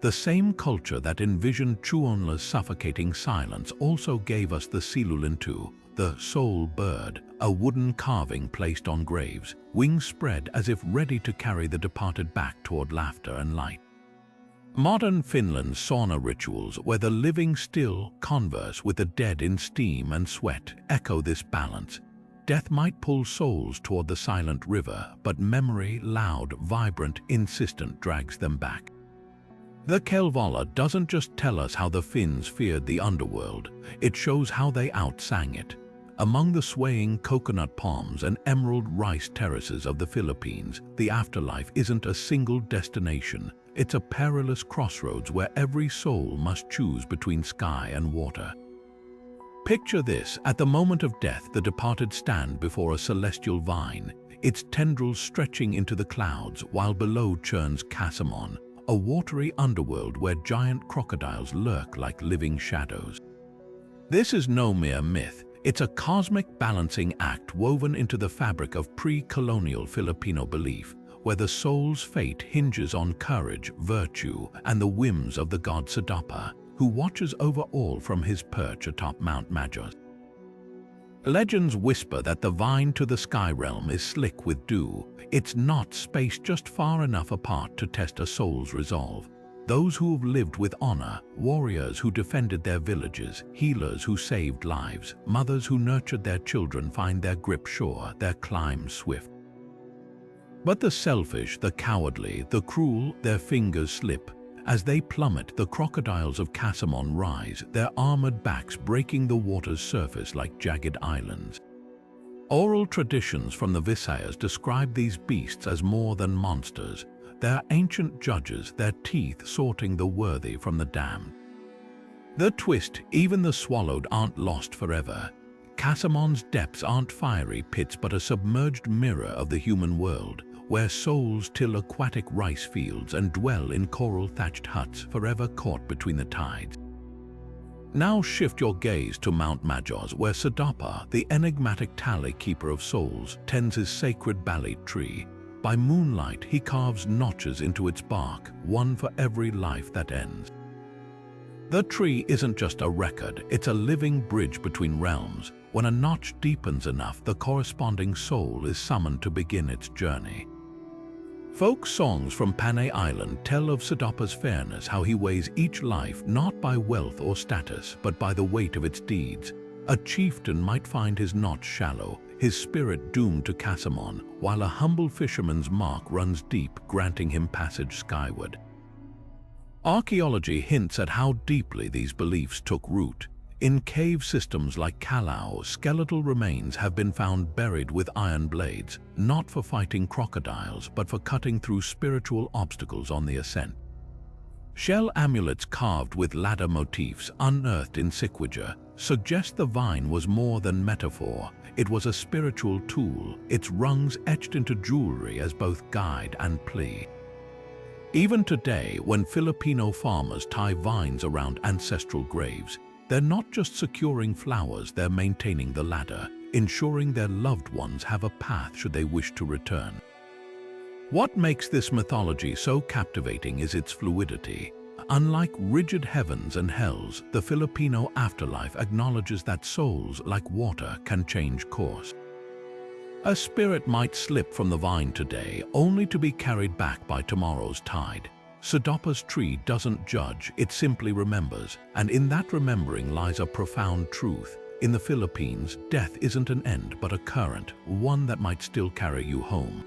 The same culture that envisioned Tuonla's suffocating silence also gave us the silulintu, the soul bird, a wooden carving placed on graves, wings spread as if ready to carry the departed back toward laughter and light. Modern Finland's sauna rituals, where the living still converse with the dead in steam and sweat, echo this balance. Death might pull souls toward the silent river, but memory, loud, vibrant, insistent, drags them back. The Kalevala doesn't just tell us how the Finns feared the underworld, it shows how they outsang it. Among the swaying coconut palms and emerald rice terraces of the Philippines, the afterlife isn't a single destination. It's a perilous crossroads where every soul must choose between sky and water. Picture this: at the moment of death, the departed stand before a celestial vine, its tendrils stretching into the clouds, while below churns Kassamon, a watery underworld where giant crocodiles lurk like living shadows. This is no mere myth. It's a cosmic balancing act woven into the fabric of pre-colonial Filipino belief, where the soul's fate hinges on courage, virtue, and the whims of the god Sidhe, who watches over all from his perch atop Mount Majos. Legends whisper that the vine to the sky realm is slick with dew. It's not spaced just far enough apart to test a soul's resolve. Those who have lived with honor, warriors who defended their villages, healers who saved lives, mothers who nurtured their children find their grip sure, their climb swift. But the selfish, the cowardly, the cruel, their fingers slip. As they plummet, the crocodiles of Kassamon rise, their armored backs breaking the water's surface like jagged islands. Oral traditions from the Visayas describe these beasts as more than monsters. They're ancient judges, their teeth sorting the worthy from the damned. The twist: even the swallowed aren't lost forever. Kassamon's depths aren't fiery pits but a submerged mirror of the human world, where souls till aquatic rice fields and dwell in coral-thatched huts, forever caught between the tides. Now shift your gaze to Mount Majos, where Sidhe, the enigmatic tally keeper of souls, tends his sacred balite tree. By moonlight, he carves notches into its bark, one for every life that ends. The tree isn't just a record, it's a living bridge between realms. When a notch deepens enough, the corresponding soul is summoned to begin its journey. Folk songs from Panay Island tell of Sidhe's fairness, how he weighs each life not by wealth or status, but by the weight of its deeds. A chieftain might find his notch shallow, his spirit doomed to Casamon, while a humble fisherman's mark runs deep, granting him passage skyward. Archaeology hints at how deeply these beliefs took root. In cave systems like Callao, skeletal remains have been found buried with iron blades, not for fighting crocodiles, but for cutting through spiritual obstacles on the ascent. Shell amulets carved with ladder motifs, unearthed in Siquijor, suggest the vine was more than metaphor. It was a spiritual tool, its rungs etched into jewelry as both guide and plea. Even today, when Filipino farmers tie vines around ancestral graves, they're not just securing flowers, they're maintaining the ladder, ensuring their loved ones have a path should they wish to return. What makes this mythology so captivating is its fluidity. Unlike rigid heavens and hells, the Filipino afterlife acknowledges that souls, like water, can change course. A spirit might slip from the vine today, only to be carried back by tomorrow's tide. Sidapa's tree doesn't judge, it simply remembers, and in that remembering lies a profound truth. In the Philippines, death isn't an end but a current, one that might still carry you home.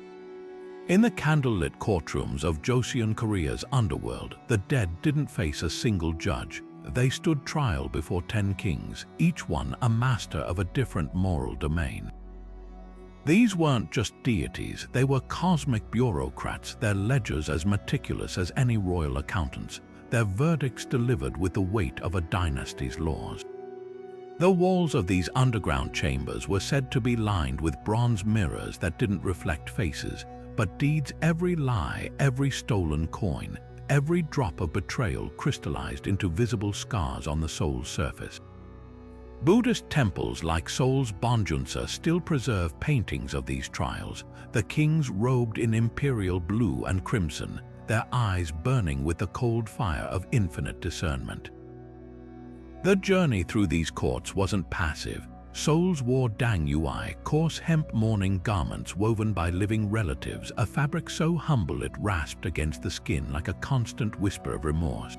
In the candlelit courtrooms of Joseon Korea's Underworld, the dead didn't face a single judge. They stood trial before 10 kings, each one a master of a different moral domain. These weren't just deities, they were cosmic bureaucrats, their ledgers as meticulous as any royal accountant's, their verdicts delivered with the weight of a dynasty's laws. The walls of these underground chambers were said to be lined with bronze mirrors that didn't reflect faces, but deeds. Every lie, every stolen coin, every drop of betrayal crystallized into visible scars on the soul's surface. Buddhist temples like Seoul's Bonjunsa still preserve paintings of these trials, the kings robed in imperial blue and crimson, their eyes burning with the cold fire of infinite discernment. The journey through these courts wasn't passive. Souls wore dang yui, coarse hemp mourning garments woven by living relatives, a fabric so humble it rasped against the skin like a constant whisper of remorse.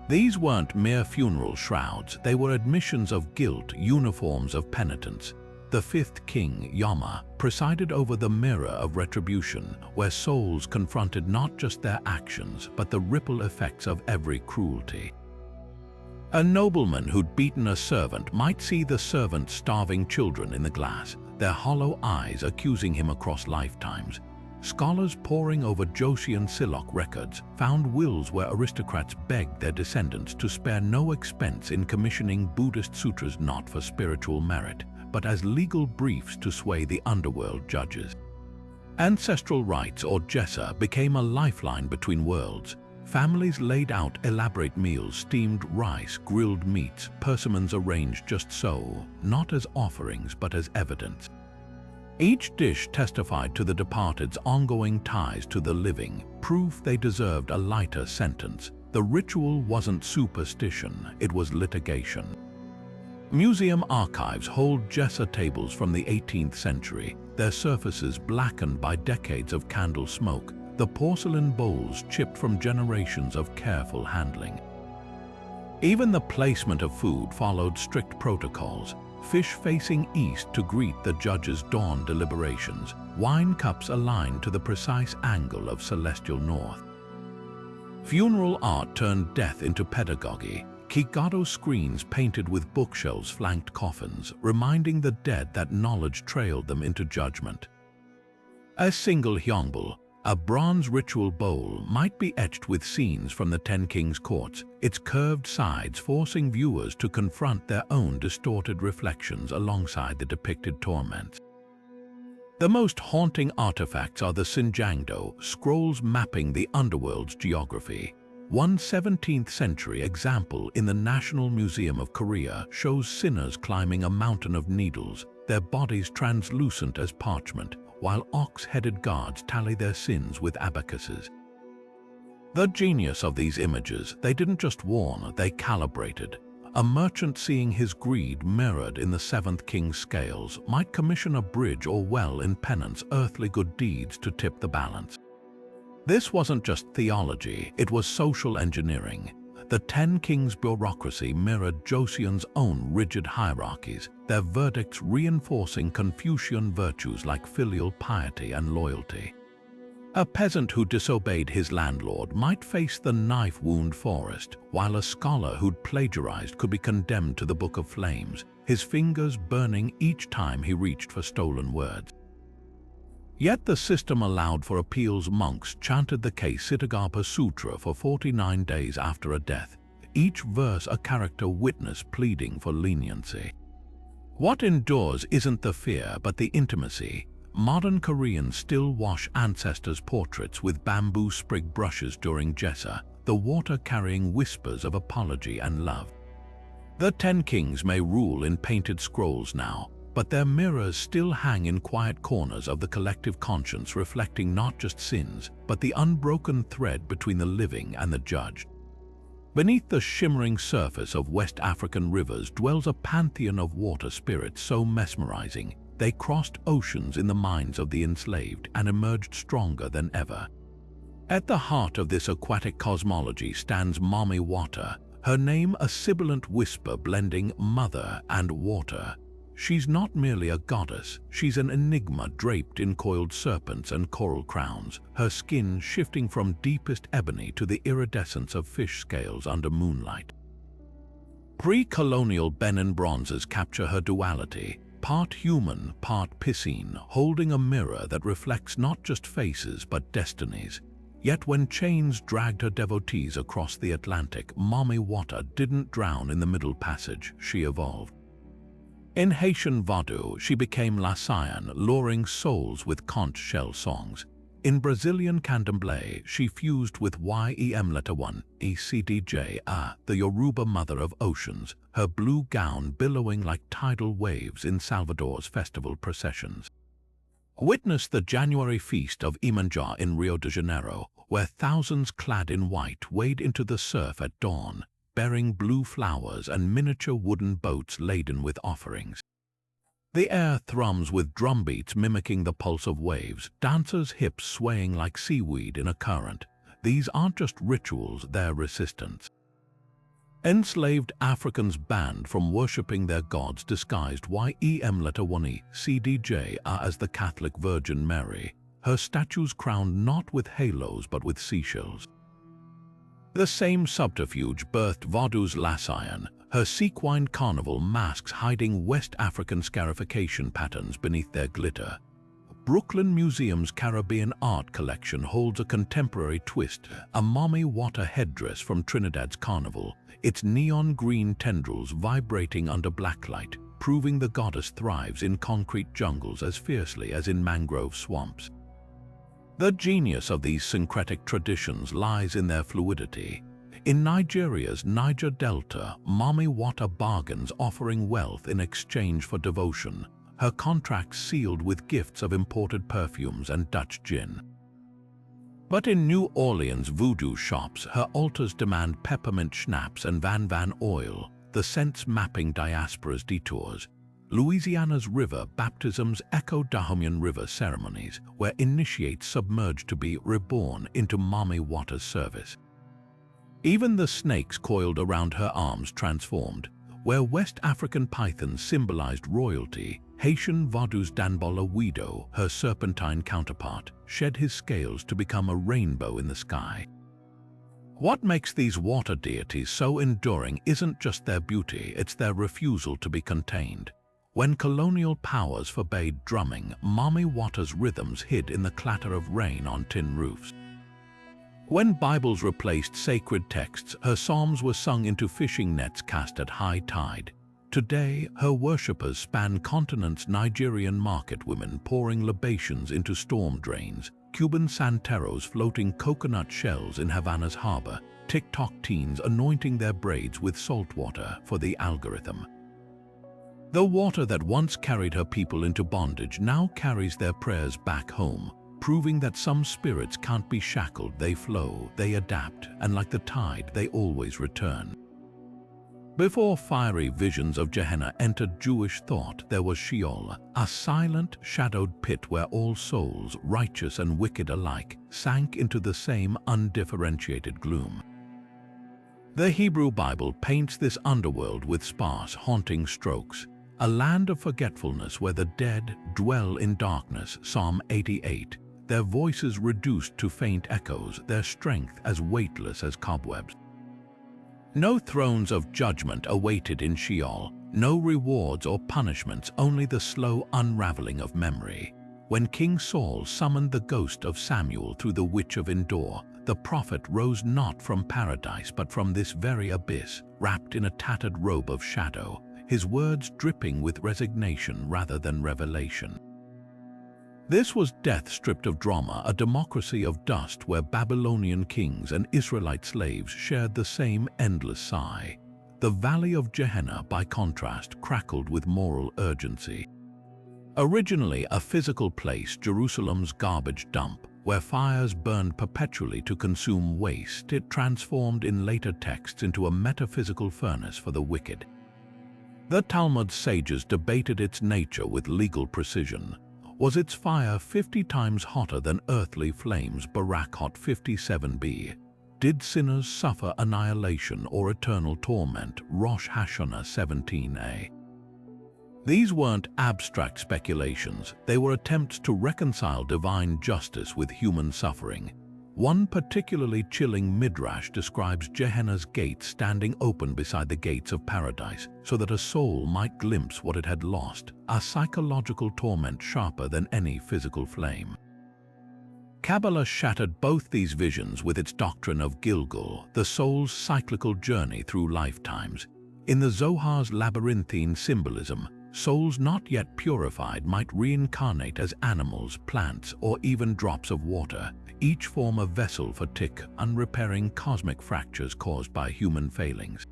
These weren't mere funeral shrouds, they were admissions of guilt, uniforms of penitence. The fifth king, Yama, presided over the mirror of retribution, where souls confronted not just their actions, but the ripple effects of every cruelty. A nobleman who'd beaten a servant might see the servant's starving children in the glass, their hollow eyes accusing him across lifetimes. Scholars poring over Joseon Silok records found wills where aristocrats begged their descendants to spare no expense in commissioning Buddhist sutras not for spiritual merit, but as legal briefs to sway the underworld judges. Ancestral rites, or jesa, became a lifeline between worlds. Families laid out elaborate meals, steamed rice, grilled meats, persimmons arranged just so, not as offerings but as evidence. Each dish testified to the departed's ongoing ties to the living, proof they deserved a lighter sentence. The ritual wasn't superstition, it was litigation. Museum archives hold jesa tables from the 18th century, their surfaces blackened by decades of candle smoke, the porcelain bowls chipped from generations of careful handling. Even the placement of food followed strict protocols. Fish facing east to greet the judge's dawn deliberations, wine cups aligned to the precise angle of celestial north. Funeral art turned death into pedagogy. Kigado screens painted with bookshelves flanked coffins, reminding the dead that knowledge trailed them into judgment. A single hyongbul, a bronze ritual bowl, might be etched with scenes from the Ten Kings' courts, its curved sides forcing viewers to confront their own distorted reflections alongside the depicted torments. The most haunting artifacts are the Sinjangdo, scrolls mapping the underworld's geography. One 17th century example in the National Museum of Korea shows sinners climbing a mountain of needles, their bodies translucent as parchment, while ox-headed guards tally their sins with abacuses. The genius of these images, they didn't just warn, they calibrated. A merchant seeing his greed mirrored in the seventh king's scales might commission a bridge or well in penance, earthly good deeds to tip the balance. This wasn't just theology, it was social engineering. The Ten Kings bureaucracy mirrored Joseon's own rigid hierarchies, their verdicts reinforcing Confucian virtues like filial piety and loyalty. A peasant who disobeyed his landlord might face the knife-wound forest, while a scholar who'd plagiarized could be condemned to the Book of Flames, his fingers burning each time he reached for stolen words. Yet the system allowed for appeals. Monks chanted the Ksitigarbha Sutra for 49 days after a death, each verse a character witness pleading for leniency. What endures isn't the fear but the intimacy. Modern Koreans still wash ancestors' portraits with bamboo sprig brushes during Jesa, the water carrying whispers of apology and love. The Ten Kings may rule in painted scrolls now, but their mirrors still hang in quiet corners of the collective conscience, reflecting not just sins, but the unbroken thread between the living and the judged. Beneath the shimmering surface of West African rivers dwells a pantheon of water spirits so mesmerizing, they crossed oceans in the minds of the enslaved and emerged stronger than ever. At the heart of this aquatic cosmology stands Mami Wata, her name a sibilant whisper blending mother and water. She's not merely a goddess, she's an enigma draped in coiled serpents and coral crowns, her skin shifting from deepest ebony to the iridescence of fish scales under moonlight. Pre-colonial Benin bronzes capture her duality, part human, part piscine, holding a mirror that reflects not just faces but destinies. Yet when chains dragged her devotees across the Atlantic, Mami Wata didn't drown in the Middle Passage, she evolved. In Haitian Vodou, she became La Cyan, luring souls with conch shell songs. In Brazilian Candomblé, she fused with Yemleta1, ECDJ, the Yoruba mother of oceans, her blue gown billowing like tidal waves in Salvador's festival processions. Witness the January feast of Iemanjá in Rio de Janeiro, where thousands clad in white wade into the surf at dawn, bearing blue flowers and miniature wooden boats laden with offerings. The air thrums with drumbeats mimicking the pulse of waves, dancers' hips swaying like seaweed in a current. These aren't just rituals, they're resistance. Enslaved Africans banned from worshipping their gods disguised Yemleta1 CDJ as the Catholic Virgin Mary, her statues crowned not with halos but with seashells. The same subterfuge birthed Vodou's La Cyan, her sequined carnival masks hiding West African scarification patterns beneath their glitter. Brooklyn Museum's Caribbean art collection holds a contemporary twist, a Mami Wata headdress from Trinidad's carnival, its neon green tendrils vibrating under blacklight, proving the goddess thrives in concrete jungles as fiercely as in mangrove swamps. The genius of these syncretic traditions lies in their fluidity. In Nigeria's Niger Delta, Mami Wata bargains offering wealth in exchange for devotion, her contracts sealed with gifts of imported perfumes and Dutch gin. But in New Orleans voodoo shops, her altars demand peppermint schnapps and Van oil, the scents mapping diaspora's detours. Louisiana's river baptisms echo Dahomian river ceremonies, where initiates submerge to be reborn into Mami Wata's service. Even the snakes coiled around her arms transformed. Where West African pythons symbolized royalty, Haitian Vodou's Danbola Wido, her serpentine counterpart, shed his scales to become a rainbow in the sky. What makes these water deities so enduring isn't just their beauty, it's their refusal to be contained. When colonial powers forbade drumming, Mami Wata's rhythms hid in the clatter of rain on tin roofs. When Bibles replaced sacred texts, her psalms were sung into fishing nets cast at high tide. Today, her worshippers span continents, Nigerian market women pouring libations into storm drains, Cuban santeros floating coconut shells in Havana's harbor, TikTok teens anointing their braids with salt water for the algorithm. The water that once carried her people into bondage now carries their prayers back home, proving that some spirits can't be shackled, they flow, they adapt, and like the tide, they always return. Before fiery visions of Gehenna entered Jewish thought, there was Sheol, a silent, shadowed pit where all souls, righteous and wicked alike, sank into the same undifferentiated gloom. The Hebrew Bible paints this underworld with sparse, haunting strokes, a land of forgetfulness where the dead dwell in darkness, Psalm 88, their voices reduced to faint echoes, their strength as weightless as cobwebs. No thrones of judgment awaited in Sheol, no rewards or punishments, only the slow unraveling of memory. When King Saul summoned the ghost of Samuel through the Witch of Endor, the prophet rose not from paradise but from this very abyss, wrapped in a tattered robe of shadow, his words dripping with resignation rather than revelation. This was death stripped of drama, a democracy of dust where Babylonian kings and Israelite slaves shared the same endless sigh. The Valley of Gehenna, by contrast, crackled with moral urgency. Originally a physical place, Jerusalem's garbage dump, where fires burned perpetually to consume waste, it transformed in later texts into a metaphysical furnace for the wicked. The Talmud's sages debated its nature with legal precision. Was its fire 50 times hotter than earthly flames, Barakot 57b? Did sinners suffer annihilation or eternal torment, Rosh Hashanah 17a? These weren't abstract speculations, they were attempts to reconcile divine justice with human suffering. One particularly chilling midrash describes Gehenna's gates standing open beside the gates of paradise so that a soul might glimpse what it had lost, a psychological torment sharper than any physical flame. Kabbalah shattered both these visions with its doctrine of Gilgul, the soul's cyclical journey through lifetimes. In the Zohar's labyrinthine symbolism, souls not yet purified might reincarnate as animals, plants, or even drops of water, each form a vessel for unrepairing cosmic fractures caused by human failings.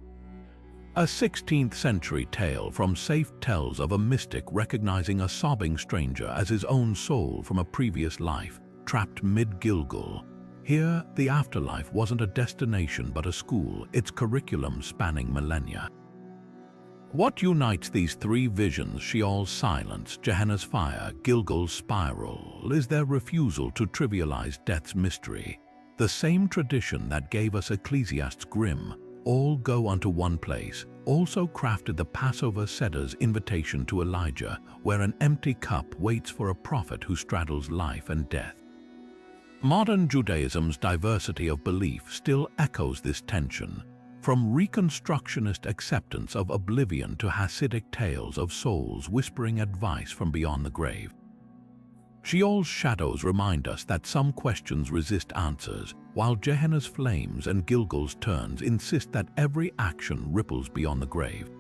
A 16th century tale from Saif tells of a mystic recognizing a sobbing stranger as his own soul from a previous life, trapped mid-Gilgul. Here, the afterlife wasn't a destination but a school, its curriculum spanning millennia. What unites these three visions, Sheol's silence, Gehenna's fire, Gilgul's spiral, is their refusal to trivialize death's mystery. The same tradition that gave us Ecclesiastes' Grimm, all go unto one place, also crafted the Passover Seder's invitation to Elijah, where an empty cup waits for a prophet who straddles life and death. Modern Judaism's diversity of belief still echoes this tension. From Reconstructionist acceptance of oblivion to Hasidic tales of souls whispering advice from beyond the grave. Sheol's shadows remind us that some questions resist answers, while Gehenna's flames and Gilgul's turns insist that every action ripples beyond the grave.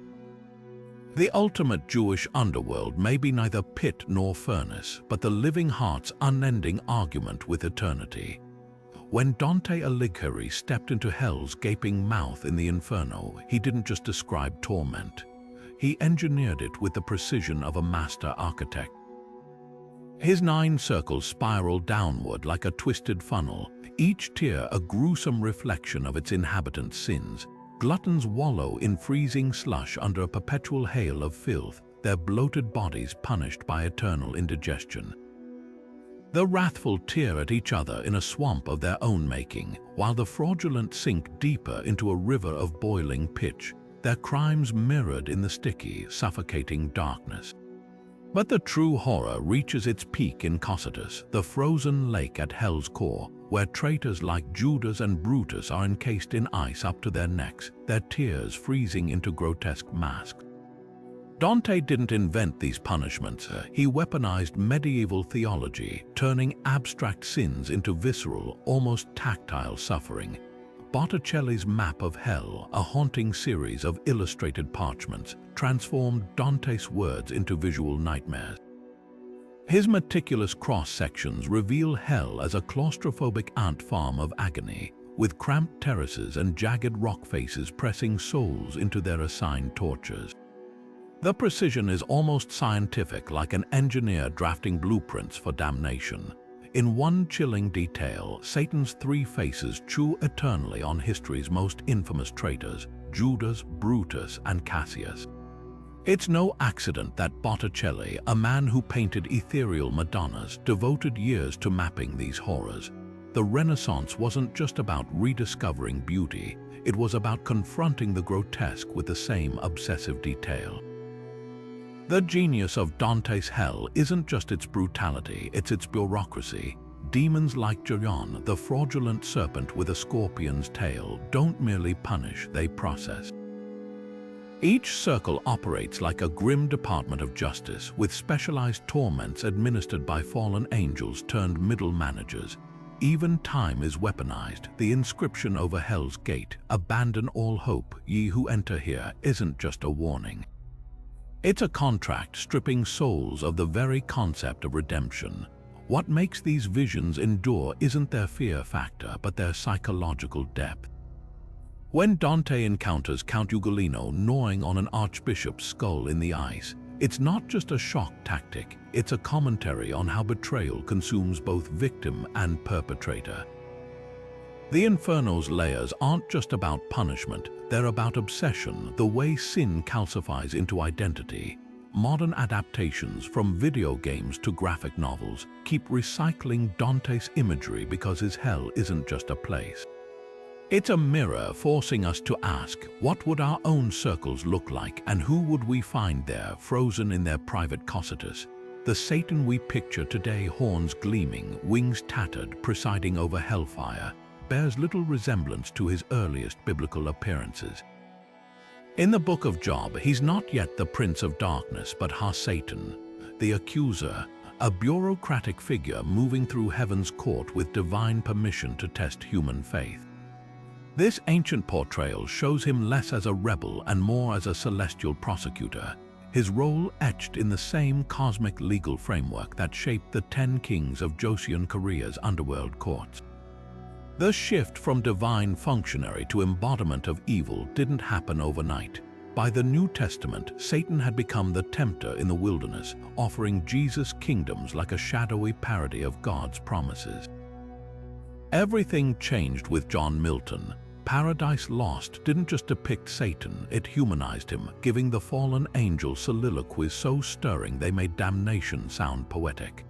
The ultimate Jewish underworld may be neither pit nor furnace, but the living heart's unending argument with eternity. When Dante Alighieri stepped into hell's gaping mouth in the Inferno, he didn't just describe torment. He engineered it with the precision of a master architect. His 9 circles spiral downward like a twisted funnel, each tier a gruesome reflection of its inhabitants' sins. Gluttons wallow in freezing slush under a perpetual hail of filth, their bloated bodies punished by eternal indigestion. The wrathful tear at each other in a swamp of their own making, while the fraudulent sink deeper into a river of boiling pitch, their crimes mirrored in the sticky, suffocating darkness. But the true horror reaches its peak in Cocytus, the frozen lake at hell's core, where traitors like Judas and Brutus are encased in ice up to their necks, their tears freezing into grotesque masks. Dante didn't invent these punishments, he weaponized medieval theology, turning abstract sins into visceral, almost tactile suffering. Botticelli's Map of Hell, a haunting series of illustrated parchments, transformed Dante's words into visual nightmares. His meticulous cross-sections reveal hell as a claustrophobic ant farm of agony, with cramped terraces and jagged rock faces pressing souls into their assigned tortures. The precision is almost scientific, like an engineer drafting blueprints for damnation. In one chilling detail, Satan's 3 faces chew eternally on history's most infamous traitors, Judas, Brutus, and Cassius. It's no accident that Botticelli, a man who painted ethereal Madonnas, devoted years to mapping these horrors. the Renaissance wasn't just about rediscovering beauty, it was about confronting the grotesque with the same obsessive detail. The genius of Dante's hell isn't just its brutality, it's its bureaucracy. Demons like Gion, the fraudulent serpent with a scorpion's tail, don't merely punish, they process. Each circle operates like a grim department of justice, with specialized torments administered by fallen angels turned middle managers. Even time is weaponized. The inscription over Hell's Gate, "Abandon all hope, ye who enter here," isn't just a warning. It's a contract stripping souls of the very concept of redemption. What makes these visions endure isn't their fear factor, but their psychological depth. When Dante encounters Count Ugolino gnawing on an archbishop's skull in the ice, it's not just a shock tactic, it's a commentary on how betrayal consumes both victim and perpetrator. The Inferno's layers aren't just about punishment, they're about obsession, the way sin calcifies into identity. Modern adaptations, from video games to graphic novels, keep recycling Dante's imagery because his hell isn't just a place. It's a mirror forcing us to ask, what would our own circles look like, and who would we find there, frozen in their private Cocytus? The Satan we picture today, horns gleaming, wings tattered, presiding over hellfire, bears little resemblance to his earliest biblical appearances. In the Book of Job, he's not yet the Prince of Darkness, but Satan, the accuser, a bureaucratic figure moving through heaven's court with divine permission to test human faith. This ancient portrayal shows him less as a rebel and more as a celestial prosecutor, his role etched in the same cosmic legal framework that shaped the 10 kings of Joseon Korea's underworld courts. The shift from divine functionary to embodiment of evil didn't happen overnight. By the New Testament, Satan had become the tempter in the wilderness, offering Jesus kingdoms like a shadowy parody of God's promises. Everything changed with John Milton. Paradise Lost didn't just depict Satan, it humanized him, giving the fallen angel soliloquies so stirring they made damnation sound poetic.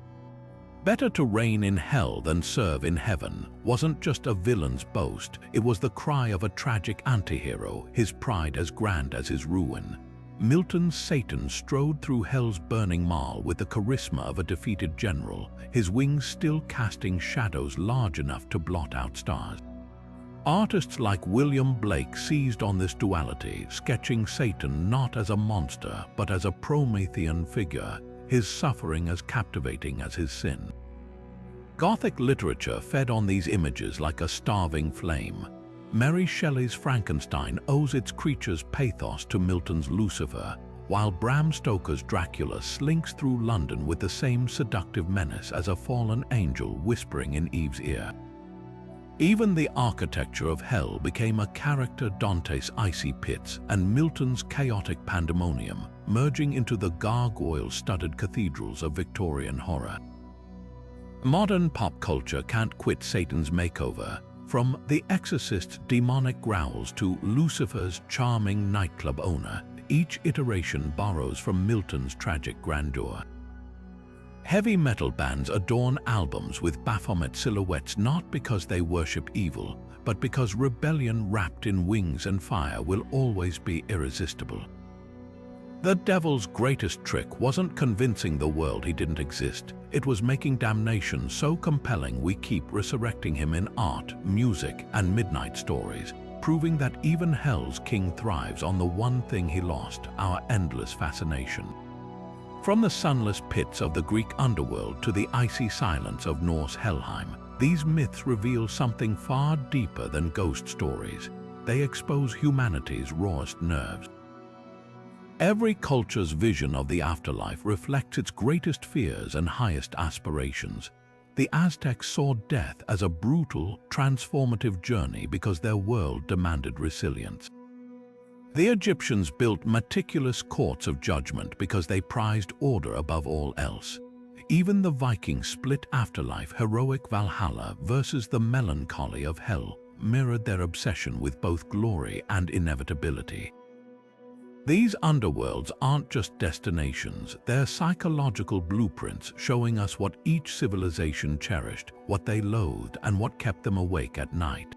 Better to reign in hell than serve in heaven wasn't just a villain's boast, it was the cry of a tragic antihero, his pride as grand as his ruin. Milton's Satan strode through hell's burning maw with the charisma of a defeated general, his wings still casting shadows large enough to blot out stars. Artists like William Blake seized on this duality, sketching Satan not as a monster but as a Promethean figure, his suffering as captivating as his sin. Gothic literature fed on these images like a starving flame. Mary Shelley's Frankenstein owes its creature's pathos to Milton's Lucifer, while Bram Stoker's Dracula slinks through London with the same seductive menace as a fallen angel whispering in Eve's ear. Even the architecture of hell became a character, Dante's icy pits and Milton's chaotic pandemonium, merging into the gargoyle-studded cathedrals of Victorian horror. Modern pop culture can't quit Satan's makeover. From The Exorcist's demonic growls to Lucifer's charming nightclub owner, each iteration borrows from Milton's tragic grandeur. Heavy metal bands adorn albums with Baphomet silhouettes not because they worship evil, but because rebellion wrapped in wings and fire will always be irresistible. The devil's greatest trick wasn't convincing the world he didn't exist, it was making damnation so compelling we keep resurrecting him in art, music, and midnight stories, proving that even hell's king thrives on the one thing he lost, our endless fascination. From the sunless pits of the Greek underworld to the icy silence of Norse Helheim, these myths reveal something far deeper than ghost stories. They expose humanity's rawest nerves. Every culture's vision of the afterlife reflects its greatest fears and highest aspirations. The Aztecs saw death as a brutal, transformative journey because their world demanded resilience. The Egyptians built meticulous courts of judgment because they prized order above all else. Even the Vikings' split afterlife, heroic Valhalla versus the melancholy of hell, mirrored their obsession with both glory and inevitability. These underworlds aren't just destinations, they're psychological blueprints showing us what each civilization cherished, what they loathed, and what kept them awake at night.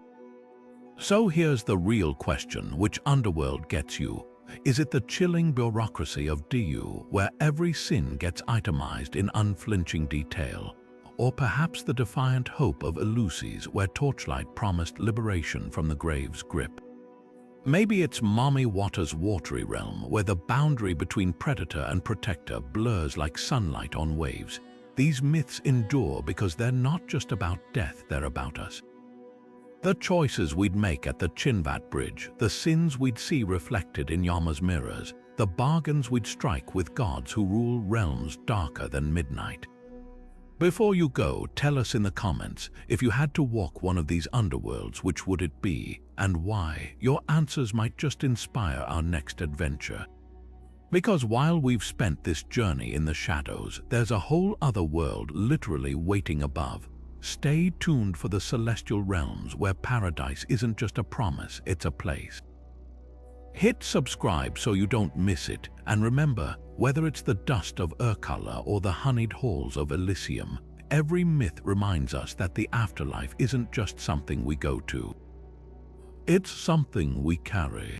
So here's the real question: which underworld gets you? Is it the chilling bureaucracy of DU, where every sin gets itemized in unflinching detail? Or perhaps the defiant hope of Eleusis, where Torchlight promised liberation from the grave's grip? Maybe it's Mommy Watter's watery realm, where the boundary between predator and protector blurs like sunlight on waves. These myths endure because they're not just about death, they're about us. The choices we'd make at the Chinvat Bridge, the sins we'd see reflected in Yama's mirrors, the bargains we'd strike with gods who rule realms darker than midnight. Before you go, tell us in the comments, if you had to walk one of these underworlds, which would it be, and why? Your answers might just inspire our next adventure. Because while we've spent this journey in the shadows, there's a whole other world literally waiting above. Stay tuned for the celestial realms, where paradise isn't just a promise, it's a place. Hit subscribe so you don't miss it, and remember, whether it's the dust of Urkala or the honeyed halls of Elysium, every myth reminds us that the afterlife isn't just something we go to. It's something we carry.